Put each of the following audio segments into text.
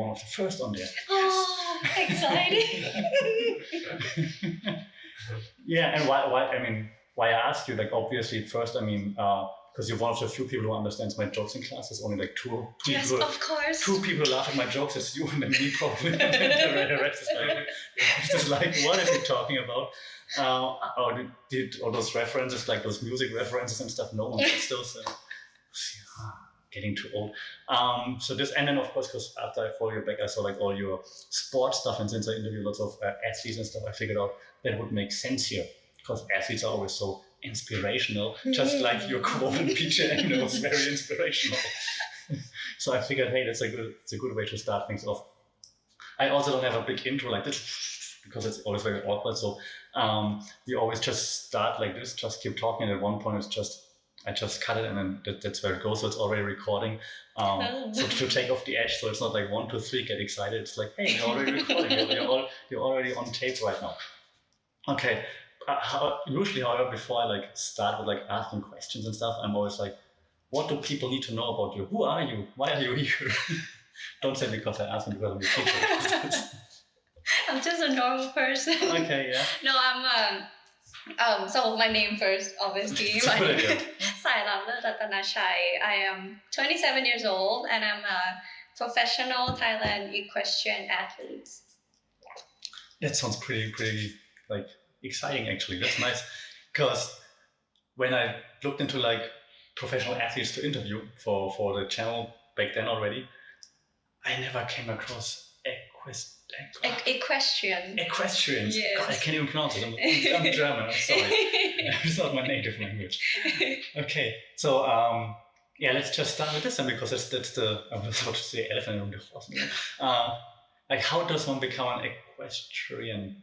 one of the first on there. Oh, exciting! Yeah, and why I ask you, like, obviously, first, because you're one of the few people who understands my jokes in class. There's only like two Yes, people. of course. Two people laugh at my jokes. It's you and then me probably. The rest is just like, what is he talking about? Or did all those references, like those music references and stuff, no one gets those. Getting too old. So this, and then of course, because after I follow you back, I saw like all your sports stuff, and since I interviewed lots of athletes and stuff, I figured out that would make sense here, because athletes are always so inspirational, just like your quote on PJ was very inspirational. So I figured, hey, it's a good way to start things off. I also don't have a big intro like this, because it's always very awkward. So we always just start like this, just keep talking, and at one point I just cut it, and then that's where it goes. So it's already recording. So to take off the edge, so it's not like 1, 2, 3, get excited. It's like, hey, you're already recording. You're already on tape right now. Okay. Usually, however, before I like start with like asking questions and stuff, I'm always like, what do people need to know about you? Who are you? Why are you here? Don't say because I asked them, because I'm your teacher. I'm just a normal person. Okay, yeah. No, I'm so my name first, obviously. My name is Sailub Lertratanachai. I am 27 years old, and I'm a professional Thailand equestrian athlete. That sounds pretty like exciting, actually. That's nice, because when I looked into like professional athletes to interview for the channel back then already, I never came across Equestrian. Equestrians. Yes. God, I can't even pronounce it. I'm German. I'm sorry. It's not my native language. Okay, so let's just start with this then, because that's the, I was about to say elephant in the horse. Like, how does one become an equestrian?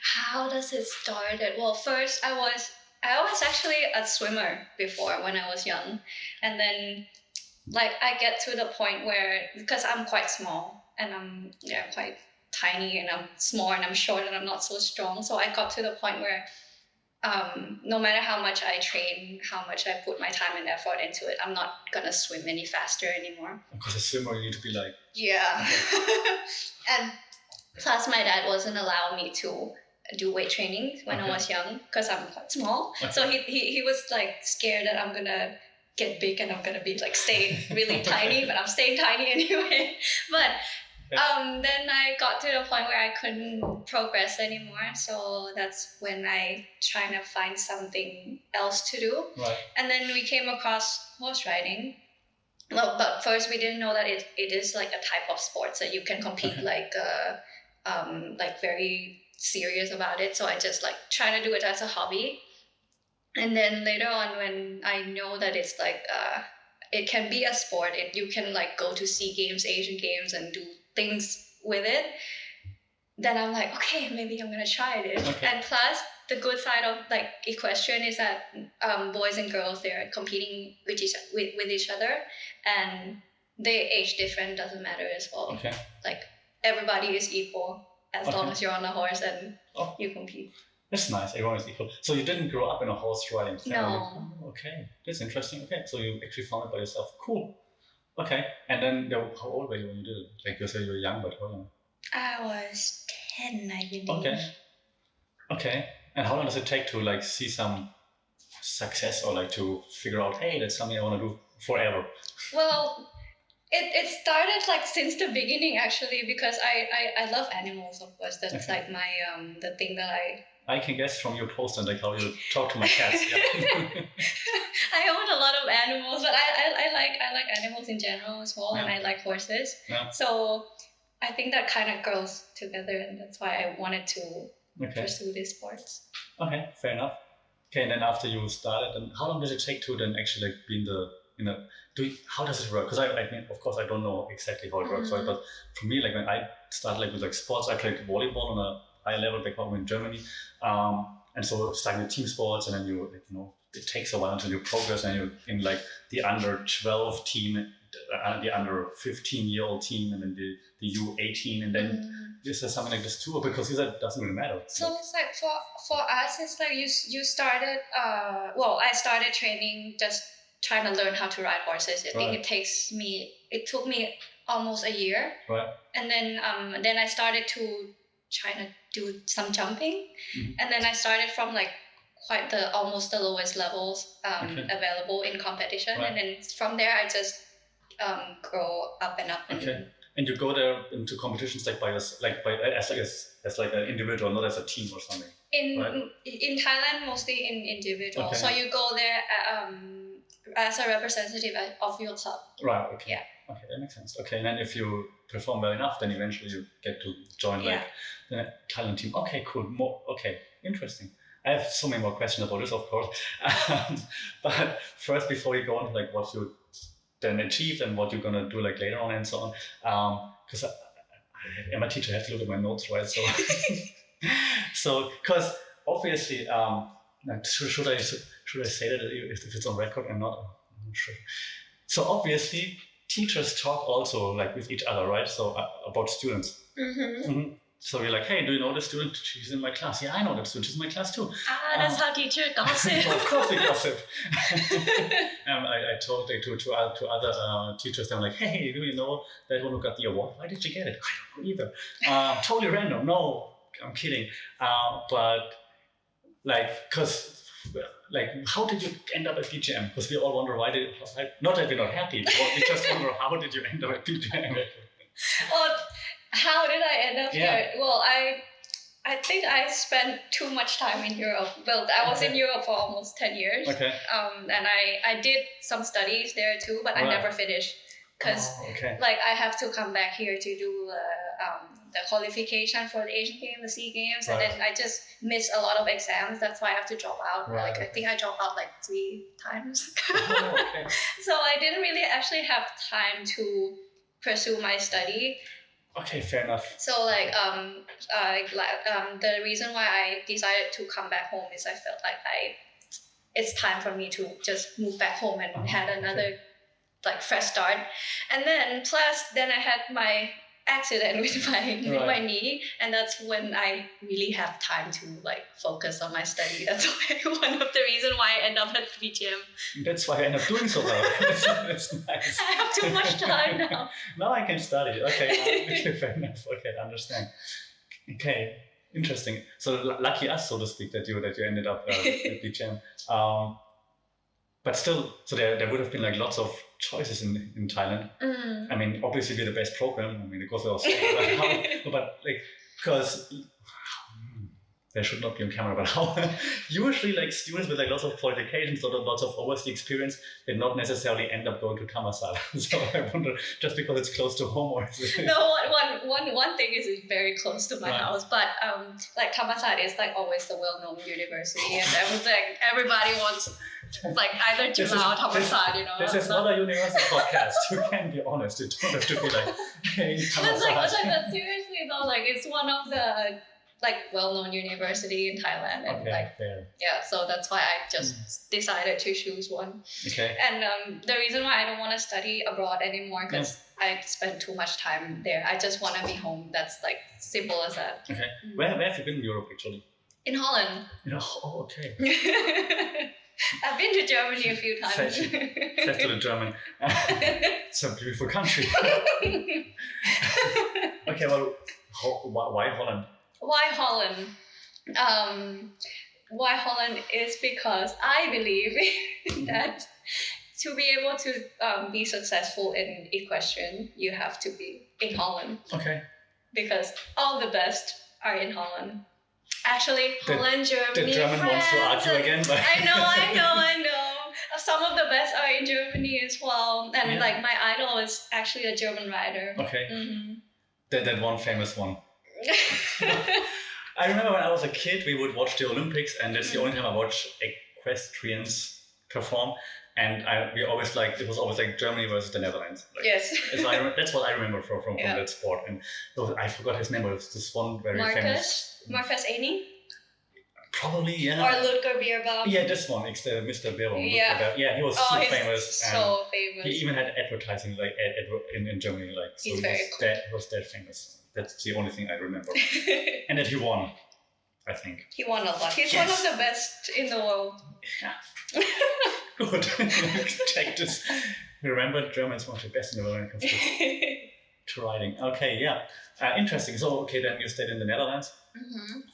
How does it start? Well, first I was actually a swimmer before when I was young, and then like I get to the point where, because I'm quite small and I'm quite tiny and I'm small and I'm short and I'm not so strong, so I got to the point where no matter how much I train, how much I put my time and effort into it, I'm not gonna swim any faster anymore. Because a swimmer, you need to be like... Yeah. And plus my dad wasn't allowing me to do weight training when I was young, because I'm quite small. Okay. So he was like scared that I'm gonna get big and I'm gonna be like stay really tiny, but I'm staying tiny anyway. But then I got to the point where I couldn't progress anymore. So that's when I trying to find something else to do. Right. And then we came across horse riding. Well, but first we didn't know that it is like a type of sports that you can compete like very serious about it. So I just like try to do it as a hobby. And then later on, when I know that it's like it can be a sport, you can like go to SEA Games, Asian Games, and do things with it, then I'm like, okay, maybe I'm gonna try it. Okay. And plus, the good side of like equestrian is that boys and girls, they're competing with each other, and they age different, doesn't matter as well. Okay. Like everybody is equal as long as you're on a horse and you compete. That's nice. Everyone is equal. So you didn't grow up in a horse riding family? No. Oh, okay, that's interesting. Okay, so you actually found it by yourself. Cool. Okay, and then how old were you when you did it? Like you said, you were young, but how young? I was 10, I believe. Okay. And how long does it take to like see some success, or like to figure out, hey, that's something I want to do forever? Well, it started like since the beginning actually, because I love animals, of course. That's like my the thing that I can guess from your post and like how you talk to my cats. Yeah. I own a lot of animals, but I like animals in general as well, and I like horses. Yeah. So I think that kind of goes together, and that's why I wanted to pursue these sports. Okay, fair enough. Okay, and then after you started, and how long did it take to then actually like be how does it work? Because I mean, of course, I don't know exactly how it works, right? But for me, like when I started like with like sports, I played volleyball on a high level back home in Germany, and so starting with team sports, and then it takes a while until you progress, and you're in like the under 12 team, the under 15-year-old team, and then the U18, and then this is something like this too, because it doesn't really matter. So it's like for us, it's like you started. I started training just trying to learn how to ride horses. I think it took me almost a year. Right. And then I started to try to do some jumping. And then I started from like quite almost the lowest levels available in competition. Right. And then from there I just grow up and up. Okay. And you go there into competitions like as an individual, not as a team or something. In Thailand, mostly in individual. Okay. So you go there as a representative of your club. Right. Okay. Yeah. Okay, that makes sense. Okay, and then if you perform well enough, then eventually you get to join like the Thailand team. Okay, cool. Okay, interesting. I have so many more questions about this, of course. But first, before we go on to like what you then achieved and what you're gonna do like later on and so on, because I'm a teacher, I have to look at my notes, right? So because obviously, should I say that if it's on record or not? I'm not sure. So obviously, teachers talk also like with each other, right? So about students. So you're like, hey, do you know the student? She's in my class. Yeah, I know that student. She's in my class too. That's how teachers gossip. Of course we gossip. I told to other teachers, I'm like, hey, do you know that one who got the award? Why did you get it? I don't know either. Totally random. No, I'm kidding. But like, how did you end up at BGM? Because we all wonder not that we're not happy, but we just wonder how did you end up at BGM? Well, how did I end up here? Well, I think I spent too much time in Europe. Well, I was in Europe for almost 10 years. Okay. And I did some studies there too, but I never finished because like I have to come back here to do the qualification for the Asian Games, the SEA Games, and then I just missed a lot of exams. That's why I have to drop out. Like I think I dropped out like 3 times. So I didn't really actually have time to pursue my study. Okay, fair enough. So like the reason why I decided to come back home is I felt like it's time for me to just move back home and had another like fresh start. And then I had my accident with my knee, and that's when I really have time to like focus on my study. That's one of the reasons why I end up at BGM. That's why I end up doing so well. That's nice. I have too much time now. Now I can study. Okay, fair enough. Okay, I understand. Okay, interesting. So lucky us, so to speak, that you ended up at BGM. But still, so there would have been like lots of choices in Thailand. I mean, obviously we're the best program. I mean, it goes without saying. But like, because there should not be on camera, but how usually like students with like lots of qualifications or lots of overseas experience, they not necessarily end up going to Thammasat. So I wonder, just because it's close to home, or is it? No, one thing is it's very close to my house, but like Thammasat is like always the well-known university, and everybody wants like either Juฬa or Thammasat, you know. This is not a university podcast. You can be honest. You don't have to be like, hey, Thammasat. But seriously though, like it's one of the like well-known university in Thailand, and so that's why I just decided to choose one. Okay. And the reason why I don't want to study abroad anymore because I spend too much time there. I just want to be home. That's like simple as that. Okay. Where have you been in Europe actually? In Holland. Oh, okay. I've been to Germany a few times. Say to the German. It's a beautiful country. Okay, well, why Holland? Why Holland? Why Holland is because I believe that to be able to be successful in equestrian, you have to be in Holland. Okay. Because all the best are in Holland. Actually, Holland, Germany, the German France, wants to argue again, but I know. Some of the best are in Germany as well, and like my idol is actually a German rider. Okay. That one famous one. I remember when I was a kid, we would watch the Olympics, and that's the only time I watched equestrians perform. And we always it was always like Germany versus the Netherlands. Like, yes. So that's what I remember from that sport. And I forgot his name, but it was this one very famous. Marcus Aini? Probably, yeah. Or Ludger Beerbaum? Yeah, this one, it's the Mr. Beerbaum. Yeah. He was so famous. So famous. He even had advertising in Germany. So he's very cool. He was that famous. That's the only thing I remember. And that he won, I think. He won a lot. He's one of the best in the world. Yeah. Good. Check this. Remember, German is one of the best in the world when it comes to riding. Okay, yeah. Interesting. So, okay, then you stayed in the Netherlands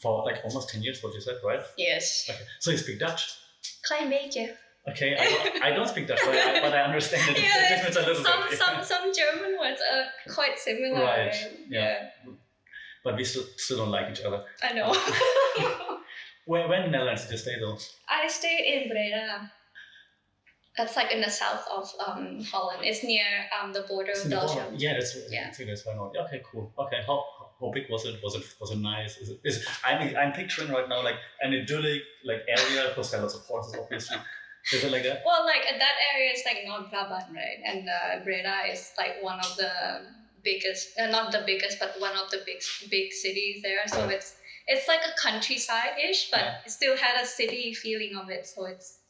for like almost 10 years, what you said, right? Yes. Okay. So you speak Dutch? Klein beetje. Okay, I don't speak Dutch, but I understand the difference a little bit. Some German words are quite similar. Right. Yeah. But we still don't like each other. I know. Where in the Netherlands did you stay though? I stayed in Breda. That's like in the south of Holland. It's near the border of Belgium. Yeah, that's why not. Okay, cool. Okay, how big was it? Was it nice? I'm picturing right now like an idyllic like area because there are lots of horses, obviously. Is it like that? Well, like that area is like North Brabant, right? And Breda is like one of the biggest, not the biggest, but one of the big cities there. So it's like a countryside-ish, but it still had a city feeling of it. So it's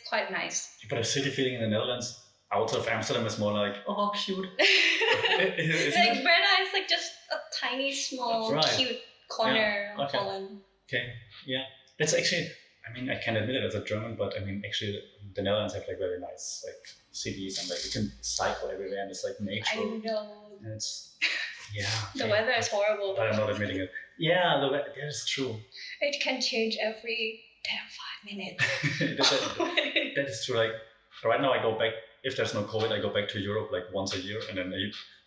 quite nice. But a city feeling in the Netherlands outside of Amsterdam is more like, oh, cute. Like Breda is like just a tiny, small, cute corner of Holland. Okay, yeah. It's actually, I mean, I can't admit it as a German, but I mean, actually, the Netherlands have like very nice like cities and like you can cycle everywhere and it's like nature. I know. And it's, The weather is horrible. But I'm not admitting it. Yeah, that is true. It can change every 5 minutes. that is true. Like right now, I go back. If there's no COVID, I go back to Europe like once a year, and then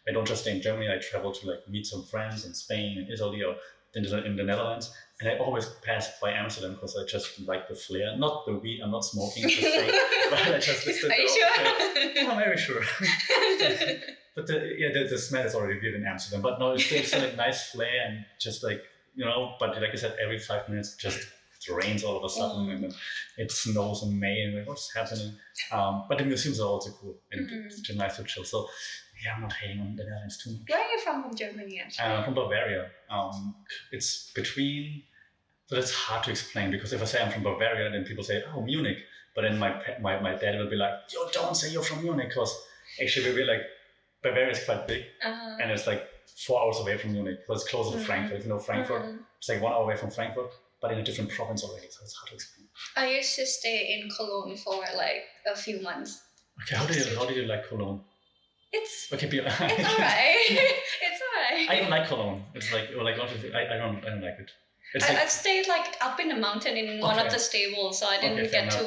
I don't just stay in Germany. I travel to like meet some friends in Spain and Italy or in the Netherlands, and I always pass by Amsterdam because I just like the flair. Not the weed. I'm not smoking. But I just listen. Are you sure? I'm very sure. But the smell is already weird in Amsterdam. But no, it's still a nice flair and just like But like I said, every 5 minutes just it rains all of a sudden and then it snows in May and like, what's happening? But the museums are also cool and it's just nice to chill. So yeah, I'm not hating on the Netherlands too much. Where are you from Germany actually? From Bavaria. It's between. So that's hard to explain because if I say I'm from Bavaria, then people say, "Oh, Munich." But then my dad will be like, "Yo, don't say you're from Munich," because actually we're like Bavaria is quite big and it's like 4 hours away from Munich, so it's closer to Frankfurt. Frankfurt. It's like 1 hour away from Frankfurt, but in a different province already, so it's hard to explain. I used to stay in Cologne for like a few months. Okay, how do you like Cologne? It's okay. It's alright. It's alright. I don't like Cologne. It's like I don't like it. I stayed like up in the mountain in one of the stables, so I didn't get to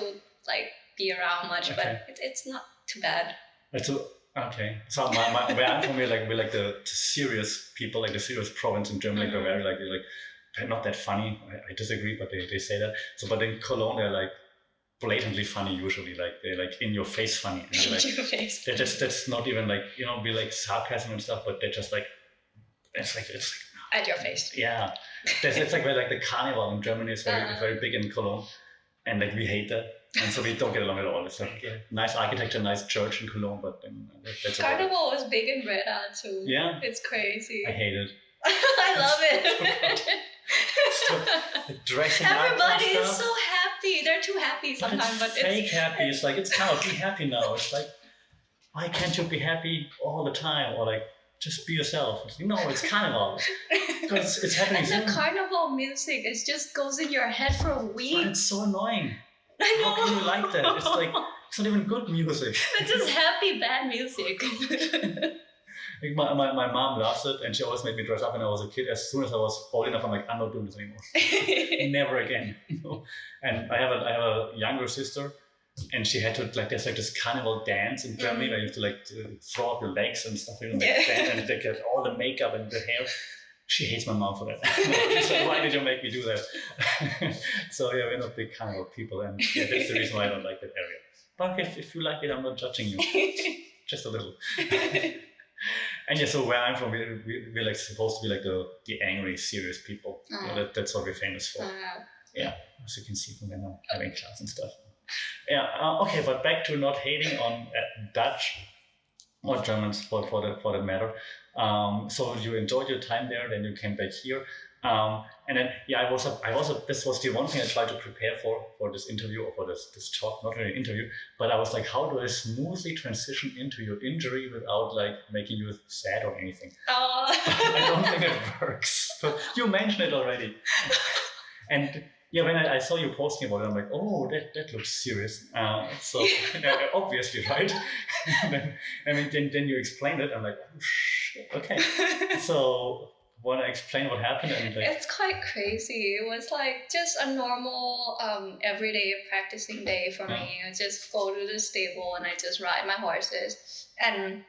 like be around much. But it's not too bad. So where I'm from, we're like the serious people, like the serious province in Germany, like Bavaria, like they're not that funny. I disagree, but they say that. So, but in Cologne, they're like blatantly funny usually, like they're like in your face funny. And they're like, they're just that's not even like be like sarcasm and stuff, but they're just like it's like at your face. Yeah, it's like where like the carnival in Germany is very big in Cologne, and like we hate that. And so we don't get along at all. It's like nice architecture, nice church in Cologne, but that's Carnival was big in Breda too. Yeah, it's crazy. I hate it. I love it. Dressing Everybody up and is so happy. They're too happy sometimes, but it's fake happy. It's like it's kind of be happy now. It's like why can't you be happy all the time or like just be yourself? It's carnival. Because it's happening. And the carnival music, it just goes in your head for a week. But it's so annoying. I know. How can you like that? It's like it's not even good music. It's just happy bad music. Like my mom loves it, and she always made me dress up when I was a kid. As soon as I was old enough, I'm like, I'm not doing this anymore. Never again. And I have a younger sister, and she had to there's like this carnival dance in Germany where you have to throw up your legs and stuff, and they get all the makeup and the hair. She hates my mom for that. She's like, why did you make me do that? So yeah, we're not big carnival people, and that's the reason why I don't like that area. But if you like it, I'm not judging you. Just a little. And yeah, so where I'm from, we're like supposed to be like the angry, serious people. That's what we're famous for. Yeah, as you can see from when I'm having class and stuff. Yeah, okay, but back to not hating on Dutch or Germans for that matter. So you enjoyed your time there, then you came back here. And then, this was the one thing I tried to prepare for this interview or for this talk, not really an interview, but I was like, how do I smoothly transition into your injury without like making you sad or anything? I don't think it works, but you mentioned it already. And Yeah, when I saw you posting about it, I'm like, oh, that looks serious. So obviously, right? then you explained it. I'm like, oh, shit, okay. So want to explain what happened? And it's quite crazy. It was like just a normal everyday practicing day for me. I just go to the stable and I just ride my horses. And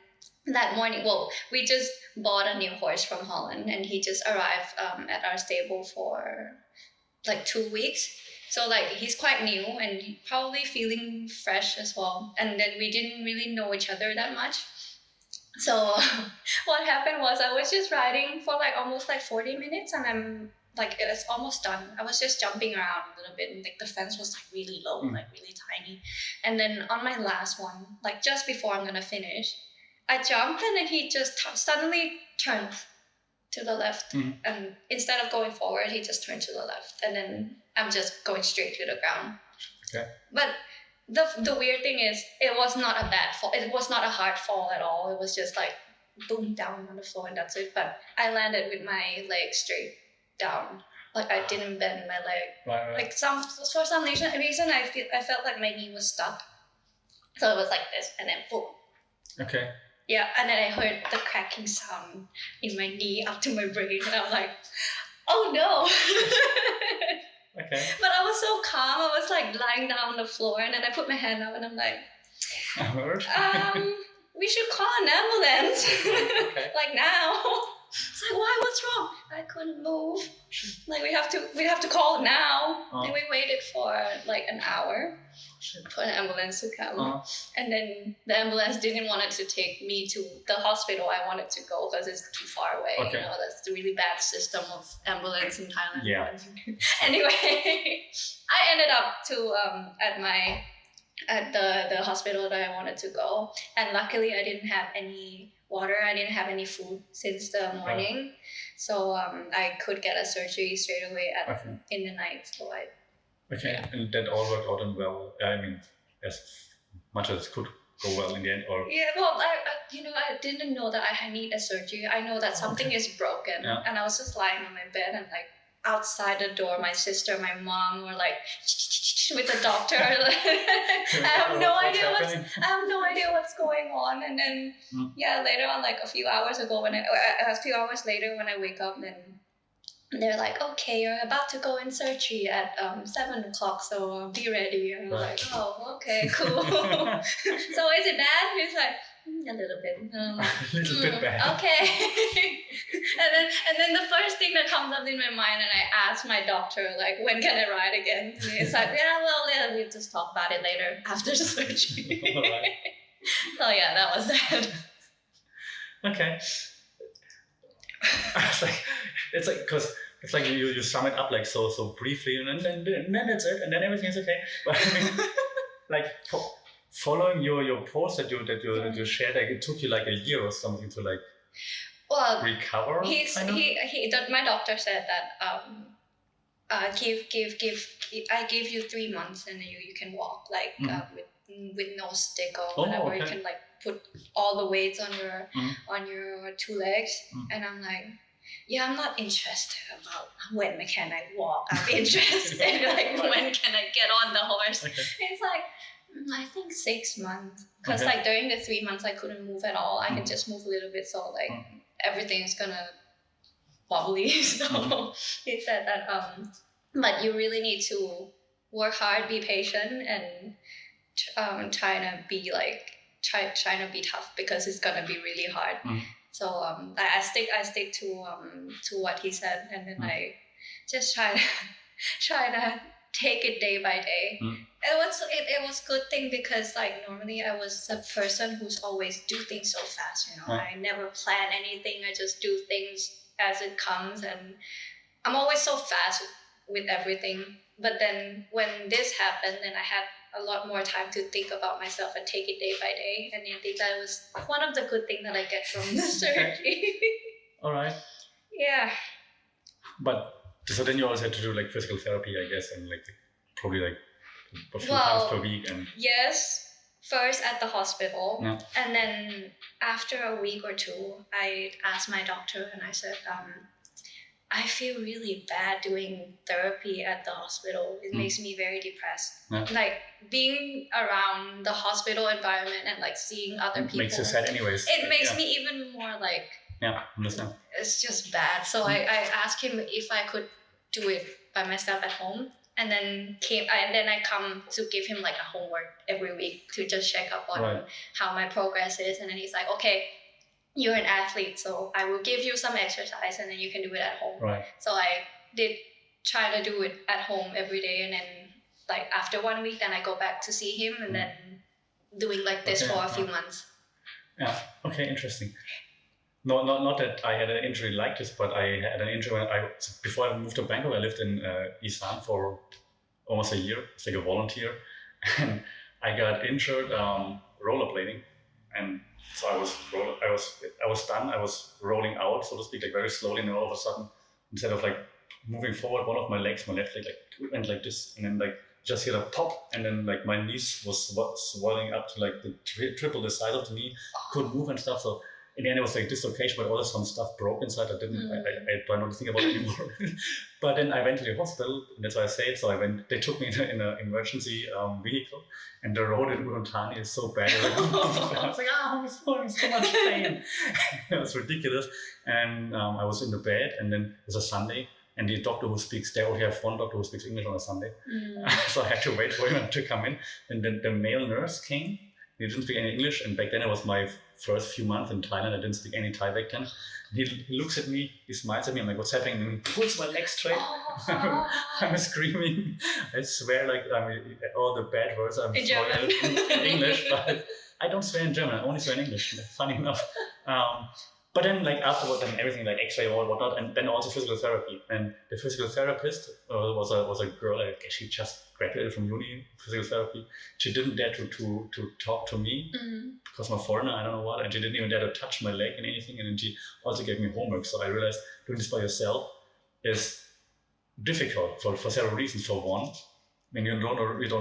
that morning, we just bought a new horse from Holland, and he just arrived at our stable for like 2 weeks. So like he's quite new and probably feeling fresh as well. And then we didn't really know each other that much. So what happened was I was just riding for like almost like 40 minutes, and I'm like, it was almost done. I was just jumping around a little bit, and like the fence was like really low, like really tiny. And then on my last one, like just before I'm gonna finish, I jumped, and then he just suddenly turned to the left, and instead of going forward, he just turned to the left, and then I'm just going straight to the ground. Okay. But the weird thing is, it was not a bad fall. It was not a hard fall at all. It was just like boom down on the floor, and that's it. But I landed with my leg straight down. Like I didn't bend my leg. Right. Like for some reason I felt like my knee was stuck. So it was like this, and then boom. Okay. Yeah, and then I heard the cracking sound in my knee up to my brain, and I'm like, oh no. Okay. But I was so calm. I was like lying down on the floor, and then I put my hand up, and I'm like, we should call an ambulance. Okay. Like now. It's like, why? What's wrong? I couldn't move. Like we have to call it now. And we waited for like an hour for an ambulance to come. And then the ambulance didn't want it to take me to the hospital I wanted to go because it's too far away. Okay. You know, that's the really bad system of ambulance in Thailand. Yeah. Anyway, I ended up at the hospital that I wanted to go, and luckily I didn't have any water. I didn't have any food since the morning, so I could get a surgery straight away in the night. So and that all worked out and well. I mean, as much as it could go well in the end, or yeah. Well, I didn't know that I need a surgery. I know that something is broken, and I was just lying on my bed, and like outside the door, my sister, my mom were like with the doctor. I have no idea what's going on. And then later on, like a few hours later when I wake up, then they're like, okay, you're about to go in surgery at 7 o'clock, so be ready. And I'm like, oh, okay, cool. So is it bad? He's like, a little bit. A little bit bad. Okay. and then the first thing that comes up in my mind, and I ask my doctor, like, when can I ride again? And he's like, yeah, we'll just talk about it later after the surgery. Right. So yeah, that was that. Okay. It's like because it's like you sum it up like so briefly, and then that's it, and then everything's okay. But I mean, like following your post that you shared, like it took you like a year or something to like recover. My doctor said that I give you 3 months and you can walk like with no stick or whatever. Okay. You can like put all the weights on your 2 legs, and I'm like, yeah, I'm not interested about when can I walk. I'm interested like when can I get on the horse. Okay. It's like I think 6 months, because like during the 3 months I couldn't move at all. I can just move a little bit, so like everything's gonna wobbly. So he said that but you really need to work hard, be patient, and trying to be tough, because it's gonna be really hard. So I stick to what he said, and then I just try to take it day by day. It was good thing, because like normally I was a person who's always do things so fast, you know. I never plan anything. I just do things as it comes, and I'm always so fast with everything. But then when this happened, then I had a lot more time to think about myself and take it day by day. And I think that was one of the good things that I get from the surgery. All right. Yeah. But so then you also had to do like physical therapy, I guess, and like probably like a few times per week. And yes, first at the hospital, and then after a week or two, I asked my doctor, and I said, I feel really bad doing therapy at the hospital. It makes me very depressed. Yeah. Like being around the hospital environment and like seeing other people. Makes you sad anyways. It makes me even more like. Yeah, understand. It's just bad. So I asked him if I could do it by myself at home, and then I come to give him like a homework every week to just check up on how my progress is, and then he's like, okay, you're an athlete, so I will give you some exercise, and then you can do it at home. Right. So I did try to do it at home every day, and then like after 1 week, then I go back to see him, and then doing like this for a few months. Yeah. Okay. Interesting. No, not that I had an injury like this, but I had an injury when before I moved to Bangkok. I lived in Isan for almost a year. It's like a volunteer, and I got injured rollerblading, and so I was done. I was rolling out, so to speak, like very slowly, and all of a sudden, instead of like moving forward, one of my left leg like went like this, and then like just hit a pop, and then like my knees was swelling up to like the triple the size of the knee, couldn't move and stuff. So in the end, it was like dislocation, but also some stuff broke inside. I try not to think about it anymore. But then I went to the hospital, and that's why I say it. So they took me in an emergency vehicle, and the road in Urumqi is so bad. I was like, I'm in so much pain. It was ridiculous. And I was in the bed, and then it was a Sunday, and the doctor who speaks, they only have one doctor who speaks English on a Sunday. So I had to wait for him to come in. And then the male nurse came. He didn't speak any English, and back then it was my first few months in Thailand. I didn't speak any Thai back then. He looks at me, he smiles at me, I'm like, what's happening? And he pulls my leg straight. I'm screaming. I swear, like, all the bad words I'm in German. In English, but I don't swear in German, I only swear in English, funny enough. But then, like, afterwards, then everything, like X-ray or whatnot, and then also physical therapy. And the physical therapist was a girl. I guess she just graduated from uni, physical therapy. She didn't dare to talk to me because I'm a foreigner. I don't know what, and she didn't even dare to touch my leg and anything. And then she also gave me homework. So I realized doing this by yourself is difficult for several reasons. For one, I mean, you don't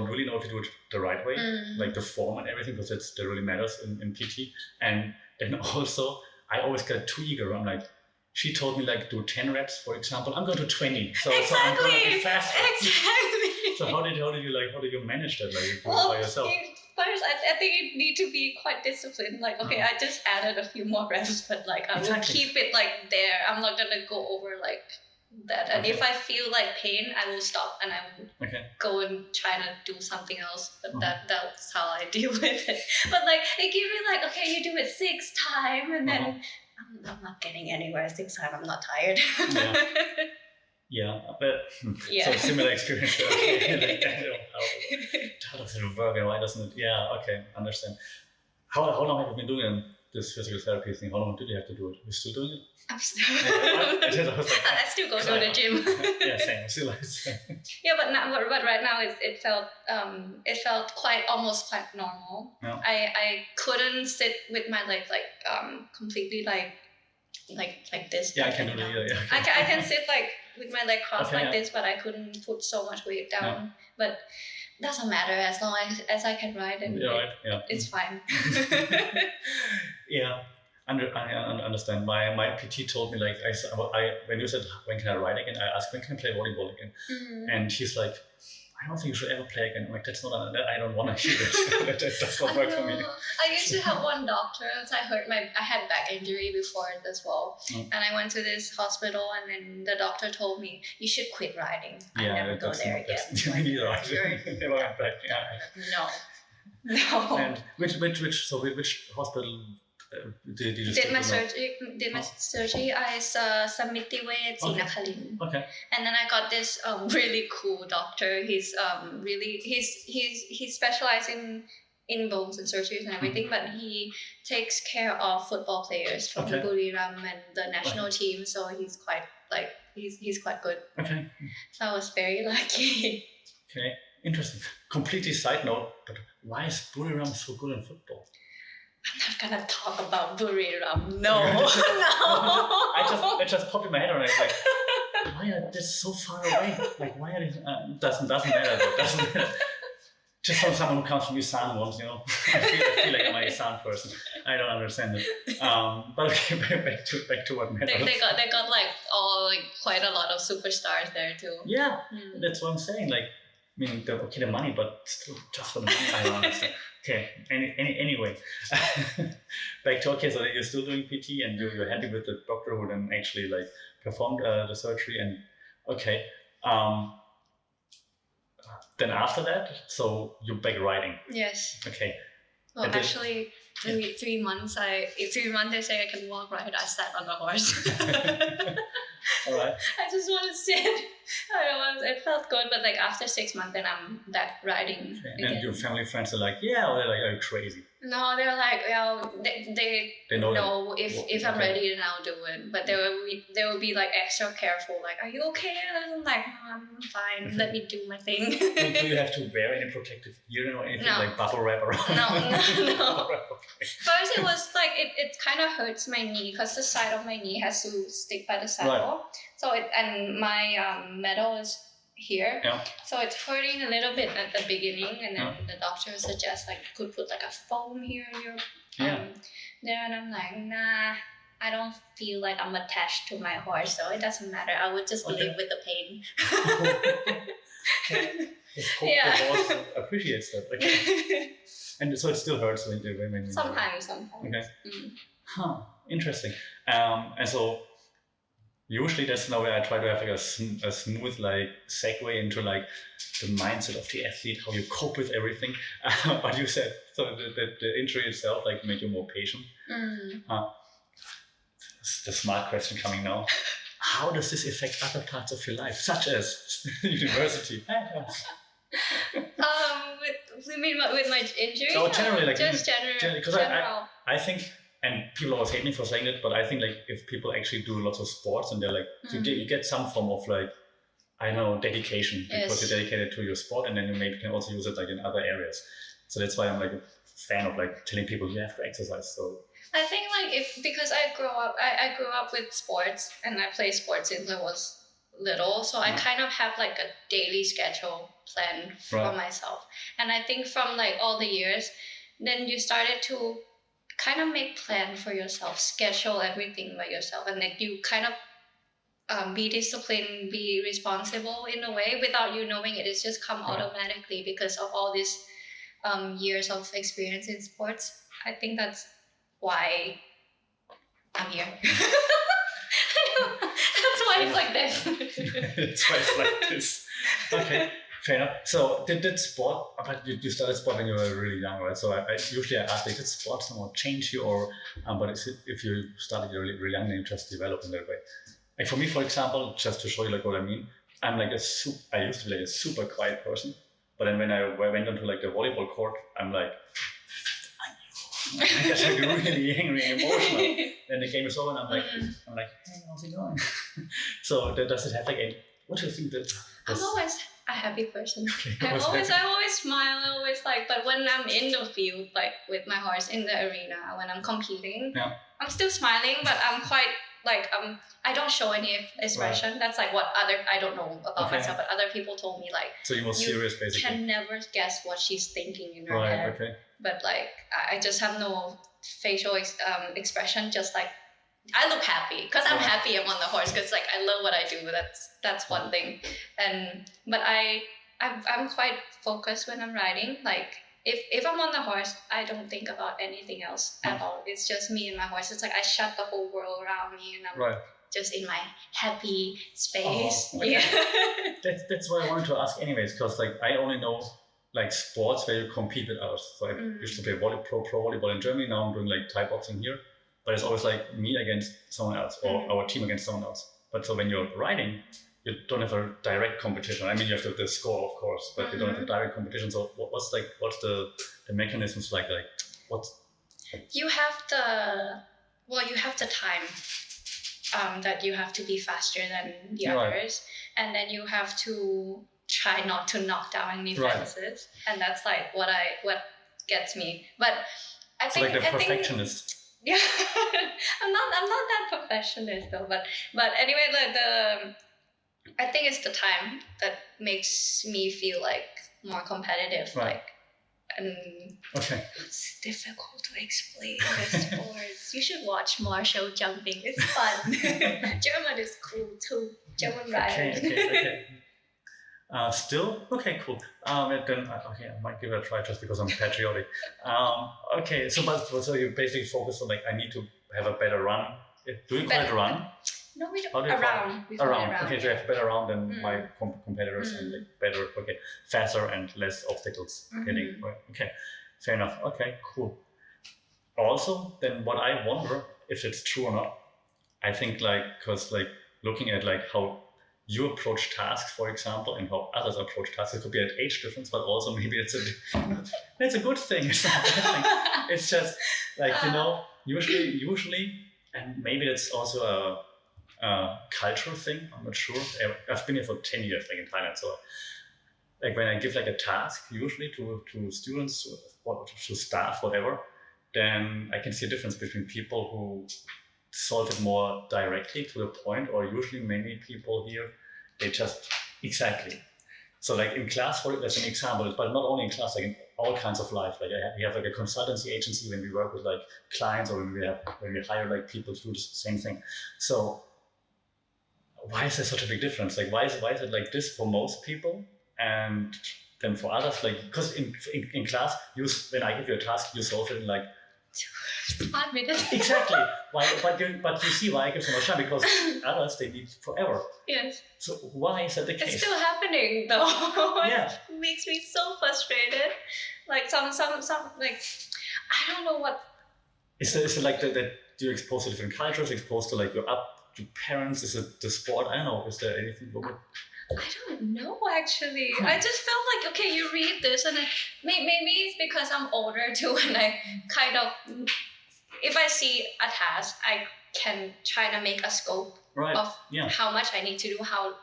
really know if you do it the right way, like the form and everything, because that really matters in PT. And then also, I always get too eager. I'm like, she told me like do 10 reps, for example. I'm going to 20. So I'm going to be faster. Exactly. So how did you manage that like by yourself? First, I think you need to be quite disciplined. Like, okay, I just added a few more reps, but like I will keep it like there. I'm not gonna go over like that. And if I feel like pain, I will stop and I will go and try to do something else. But that's how I deal with it. But like they give me like, okay, you do it 6 times, and then I'm not getting anywhere 6 times. I'm not tired. Yeah, but so similar experience. Like, how does it work and why doesn't it? Yeah, okay, understand. How long have you been doing this physical therapy thing? How long did you have to do it? You're still doing it? I'm still. I still go to the gym. Yeah, same. Still like yeah, but right now it felt almost quite normal. Yeah. I couldn't sit with my legs like completely like this. Yeah, I can do that. Yeah, I can sit like with my leg crossed this, but I couldn't put so much weight down. Yeah. But doesn't matter as long as I can ride, and it's fine. Yeah, I understand. My PT told me like when you said when can I ride again, I asked when can I play volleyball again, and she's like, I don't think you should ever play again. I'm like, that's not. I don't want to hear it. That does not work for me. I used to have one doctor. So I had back injury before it as well, and I went to this hospital, and then the doctor told me you should quit riding. I never go there again. Never went back. Yeah. No. And which hospital did you did my surgery? I Samitiwet Sinakarin. Okay. And then I got this really cool doctor. He's specializing in bones and surgeries and everything, but he takes care of football players from Buriram and the national team. So he's quite good. Okay. So I was very lucky. Okay, interesting. Completely side note, but why is Buriram so good in football? I'm not gonna talk about Buriram. No, no. It just popped in my head, and I was like, why are they so far away? Like, why are they? Doesn't matter though. Doesn't matter. just from someone who comes from Isan once, you know, I feel like I'm an Isan person. I don't understand it. But okay, back to what matters. They got like quite a lot of superstars there too. Yeah, that's what I'm saying. Like, I mean, the money, but still just for the money. I don't understand. Okay, anyway, back to, okay, so you're still doing PT and you're happy with the doctor who then actually like performed the surgery, and okay. Then after that, so you're back riding. Yes. Okay. Well, actually, 3 months. 3 months. They say I can walk, right? I sat on the horse. All right. I just want to sit. I don't want. It felt good, but like after 6 months, then I'm back riding. Okay. And your family friends are like, yeah, or they're like, are you crazy? No, they're like, well, they know if I'm ready, then I'll do it. But they will be like extra careful. Like, are you okay? And I'm like, no, I'm fine. Okay. Let me do my thing. Do you have to wear any protective gear or anything, like bubble wrap around? No. First, it was like it kind of hurts my knee because the side of my knee has to stick by the saddle. Right. So and my metal is here, so it's hurting a little bit at the beginning, and then the doctor suggests like could put like a foam here in your there, and I'm like, nah, I don't feel like I'm attached to my horse, so it doesn't matter. I would just live with the pain. The horse appreciates that. Okay. And so it still hurts when sometimes. Okay. Huh. Interesting. And so usually that's now where I try to have like a smooth like segue into like the mindset of the athlete, how you cope with everything. But you said so the injury itself like made you more patient. The smart question coming now. How does this affect other parts of your life, such as university? You mean with my injury? No, generally, like just general. Because I think, and people always hate me for saying it, but I think like if people actually do lots of sports and they're like, you get some form of like, I don't know, dedication because you're dedicated to your sport, and then you maybe can also use it like in other areas. So that's why I'm like a fan of like telling people you have to exercise. So I think like because I grew up with sports and I played sports since I was little, so I kind of have like a daily schedule plan for myself, and I think from like all the years, then you started to kind of make plan for yourself, schedule everything by yourself, and then you kind of be disciplined, be responsible in a way without you knowing it. It's just come automatically because of all these years of experience in sports. I think that's why I'm here. That's why it's like this. That's why it's like this. Okay, fair enough. So did sport, but you started sport when you were really young, right? So I usually ask, did sport somehow change you, or but if you started really, really young and you just developed in that way? Like for me, for example, just to show you like what I mean, I'm like I used to be like a super quiet person, but then when I went onto like the volleyball court, I'm like, I guess I'd be really angry and emotional. Then the game is over, and I'm like, hey, how's it going? So does it have like what do you think that? I'm always a happy person. I always smile. I always like, but when I'm in the field, like with my horse in the arena, when I'm competing, I'm still smiling, but I'm quite like I don't show any expression. That's like what I don't know about myself, but other people told me like. So you're more serious, basically. You can never guess what she's thinking in her head. Okay. But like I just have no facial expression. Just like I look happy because I'm happy I'm on the horse because like I love what I do. That's one thing. But I'm quite focused when I'm riding. Like if I'm on the horse, I don't think about anything else at all. It's just me and my horse. It's like I shut the whole world around me and I'm just in my happy space. That's what I wanted to ask anyways, because like I only know like sports where you compete with others. So I used to play pro volleyball in Germany. Now I'm doing like Thai boxing here, but it's always like me against someone else or our team against someone else. But so when you're riding, you don't have a direct competition. I mean, you have the score, of course, but you don't have a direct competition. So what's the mechanisms like what's? You have the time that you have to be faster than the others, and then you have to try not to knock down any fences, and that's like what gets me. But I think like the perfectionist. Yeah, I'm not that perfectionist though. But anyway, like I think it's the time that makes me feel like more competitive. Right. Like, and Okay. it's difficult to explain the sports. You should watch martial jumping. It's fun. German is cool too. German riders. Okay. Still? Okay, cool. Then, I might give it a try just because I'm patriotic. Okay, so you basically focus on like, I need to have a better run. Do you call it run? No, we don't. How do you call Around. We call it around. Okay, so you have better round than my competitors and like better, faster and less obstacles hitting. Right. Okay, fair enough. Okay, cool. Also, then what I wonder if it's true or not, I think because looking at how you approach tasks, for example, and how others approach tasks, it could be an age difference, but also maybe it's a good thing. It's not a bad thing. It's just usually, and maybe that's also a cultural thing. I'm not sure. I've been here for 10 years, in Thailand. So, when I give a task, usually to students or to staff, whatever, then I can see a difference between people who solve it more directly to the point, or usually many people here, they just exactly. So in class, that's an example, but not only in class, in all kinds of life. We have a consultancy agency when we work with clients, or when we hire people to do the same thing. So why is there such a big difference? Why is it like this for most people, and then for others, because in class, when I give you a task, you solve it in 5 minutes. Exactly. Why? But you see why I give so much time, because others, they need forever. Yes. So why is that the case? It's still happening though. Yeah. It makes me so frustrated. Some I don't know what. Is it that you're exposed to different cultures, exposed to your parents? Is it the sport? I don't know. Is there anything? I don't know actually. I just felt okay, you read this, and then maybe it's because I'm older too, and I kind of, if I see a task, I can try to make a scope of how much I need to do. How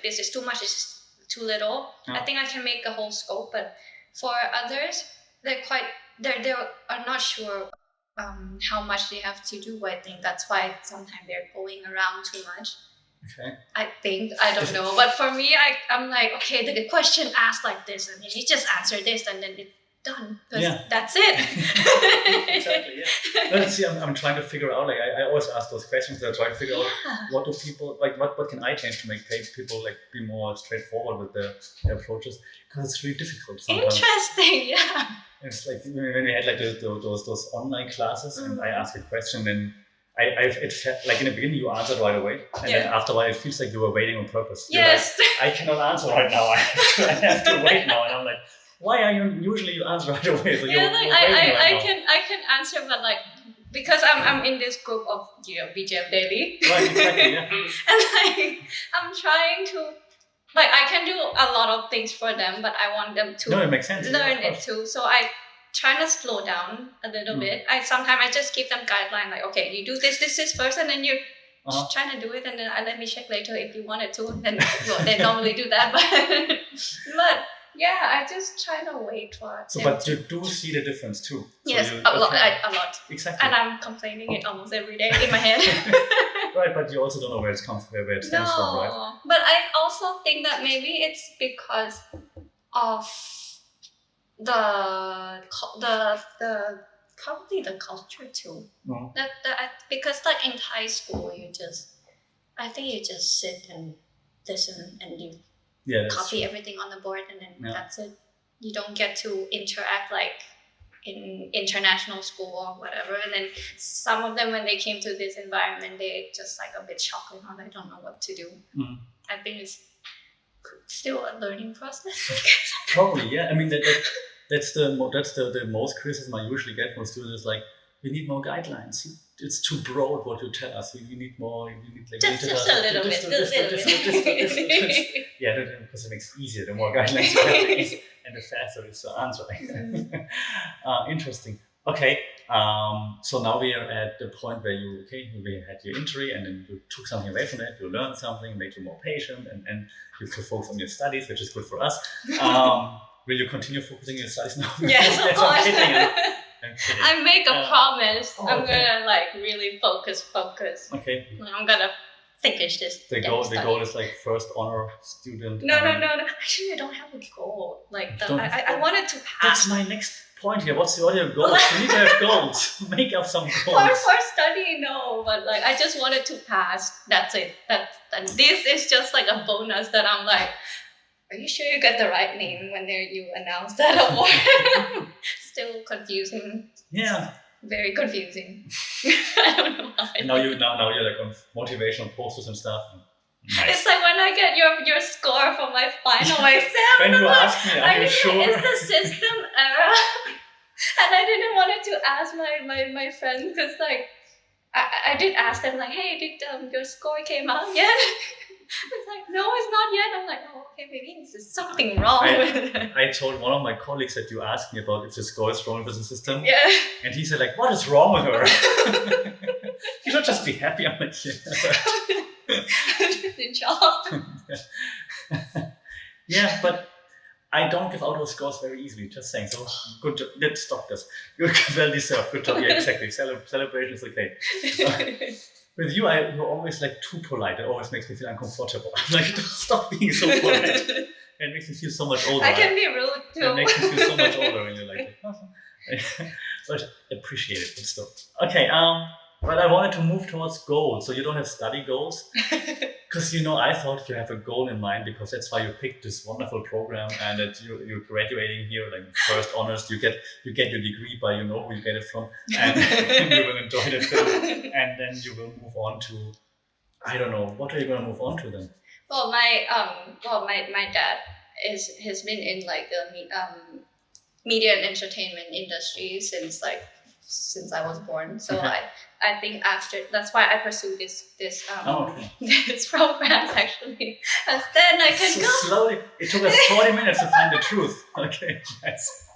this is too much, this is too little. Yeah. I think I can make a whole scope, but for others, they are not sure how much they have to do. I think that's why sometimes they're going around too much. Okay. I don't know, but for me, I'm okay, the question asked like this, and then you just answer this, and then it's done. That's it. Exactly. Yeah. Let's see. I'm trying to figure out. I always ask those questions. I try to figure out what do people what can I change to make people be more straightforward with their approaches, because it's really difficult sometimes. Interesting. Yeah. It's when we had those online classes, and I ask a question, and it felt in the beginning you answered right away, and then after a while it feels like you were waiting on purpose. Yes. I cannot answer right now. I have to wait now, and I'm like, why are you usually you answer right away? So I can answer, but because I'm in this group of BGM daily. Right. Exactly. Yeah. And I'm trying to I can do a lot of things for them, but I want them to it makes sense. learn it too. So I try to slow down a little bit. Sometimes I just give them guideline okay, you do this first, and then you're trying to do it, and then let me check later if you wanted to. And then they normally do that, but yeah, I just try to wait for. So, but you do see the difference too. Yes, a lot. Exactly. And I'm complaining it almost every day in my head. Right, but you also don't know where it stems from, right? But I also think that maybe it's because of the probably the culture too. Because in Thai school I think you just sit and listen, and you copy everything on the board, and then that's it. You don't get to interact in international school or whatever. And then some of them, when they came to this environment, they just a bit shocked, they don't know what to do. I think it's still a learning process. Probably, yeah. I mean that's the most criticism I usually get from students. We need more guidelines. It's too broad what you tell us. You need more. Just a little bit. Yeah, because it makes it easier. The more guidelines you have, and the faster it's answering. Interesting. Okay. So now we are at the point where you had your injury, and then you took something away from it. You learned something, made you more patient, and you could focus on your studies, which is good for us. Will you continue focusing on your studies now? Yes, of course. I'm kidding. I make a promise. I'm gonna really focus. Okay. I'm gonna finish this. The goal is like first honor student. No. Actually, I don't have a goal. Like I wanted to pass. That's my next point here. What are your goals? You need to have goals. Make up some goals. For study, no, but like I just wanted to pass. That's it. And this is just like a bonus that I'm like, are you sure you got the right name when you announce that award? Still confusing. Yeah. Very confusing. I don't know why. And now you're like on motivational posters and stuff. Nice. It's like when I get your score for my final exam. When you ask me, are you sure? It's the system error. And I didn't want to ask my friends because like I did ask them like, hey, did your score came out yet? It's like, no, it's not yet. I'm like, oh, okay, maybe there's something wrong with it. I told one of my colleagues that you asked me about if the score is wrong with the system. Yeah. And he said like, what is wrong with her? You should just be happy. I'm like, yeah. Good job. Yeah, but I don't give out those scores very easily, just saying. So good job. Let's stop this. You're well deserved. Good job. Yeah, exactly. Celebration is okay. With you, you're always like too polite. It always makes me feel uncomfortable. I'm like, stop being so polite. It makes me feel so much older. I can be rude too. It makes me feel so much older when you're like, but appreciate it. But still. Okay. But I wanted to move towards goals. So you don't have study goals? Because, I thought you have a goal in mind because that's why you picked this wonderful program and that you're graduating here, like first honors, you get your degree by who you get it from, and you will enjoy the film, and then you will move on to, I don't know, what are you going to move on to then? Well, my dad has been in like the media and entertainment industry since I was born. So okay. I think that's why I pursued this this program actually. And then I can so go slowly. It took us 40 minutes to find the truth. Okay, nice.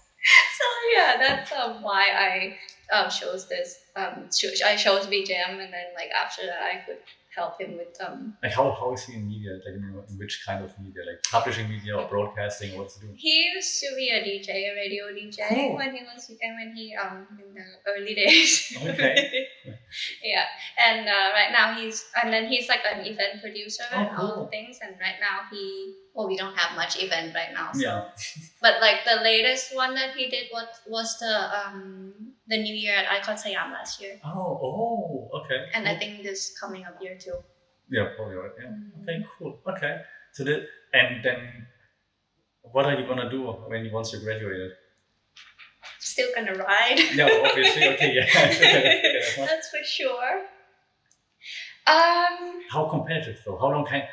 So yeah, that's why I chose this. I chose BJM, and then like after that I could help him with Like how is he in media? Like in which kind of media? Like publishing media or broadcasting? Or what's he doing? He used to be a DJ, a radio DJ cool. when he in the early days. Okay. Yeah, and right now he's like an event producer and all cool. the things. And right now we don't have much event right now. So. Yeah. But like the latest one that he did was the New Year at Icon Siam last year. Oh, okay. And I think this coming up year too. Yeah, probably right. Yeah. Okay, cool. Okay. So and then what are you gonna do once you graduated? Still gonna ride. Yeah, obviously. Okay, yeah. That's for sure. How competitive though? How long can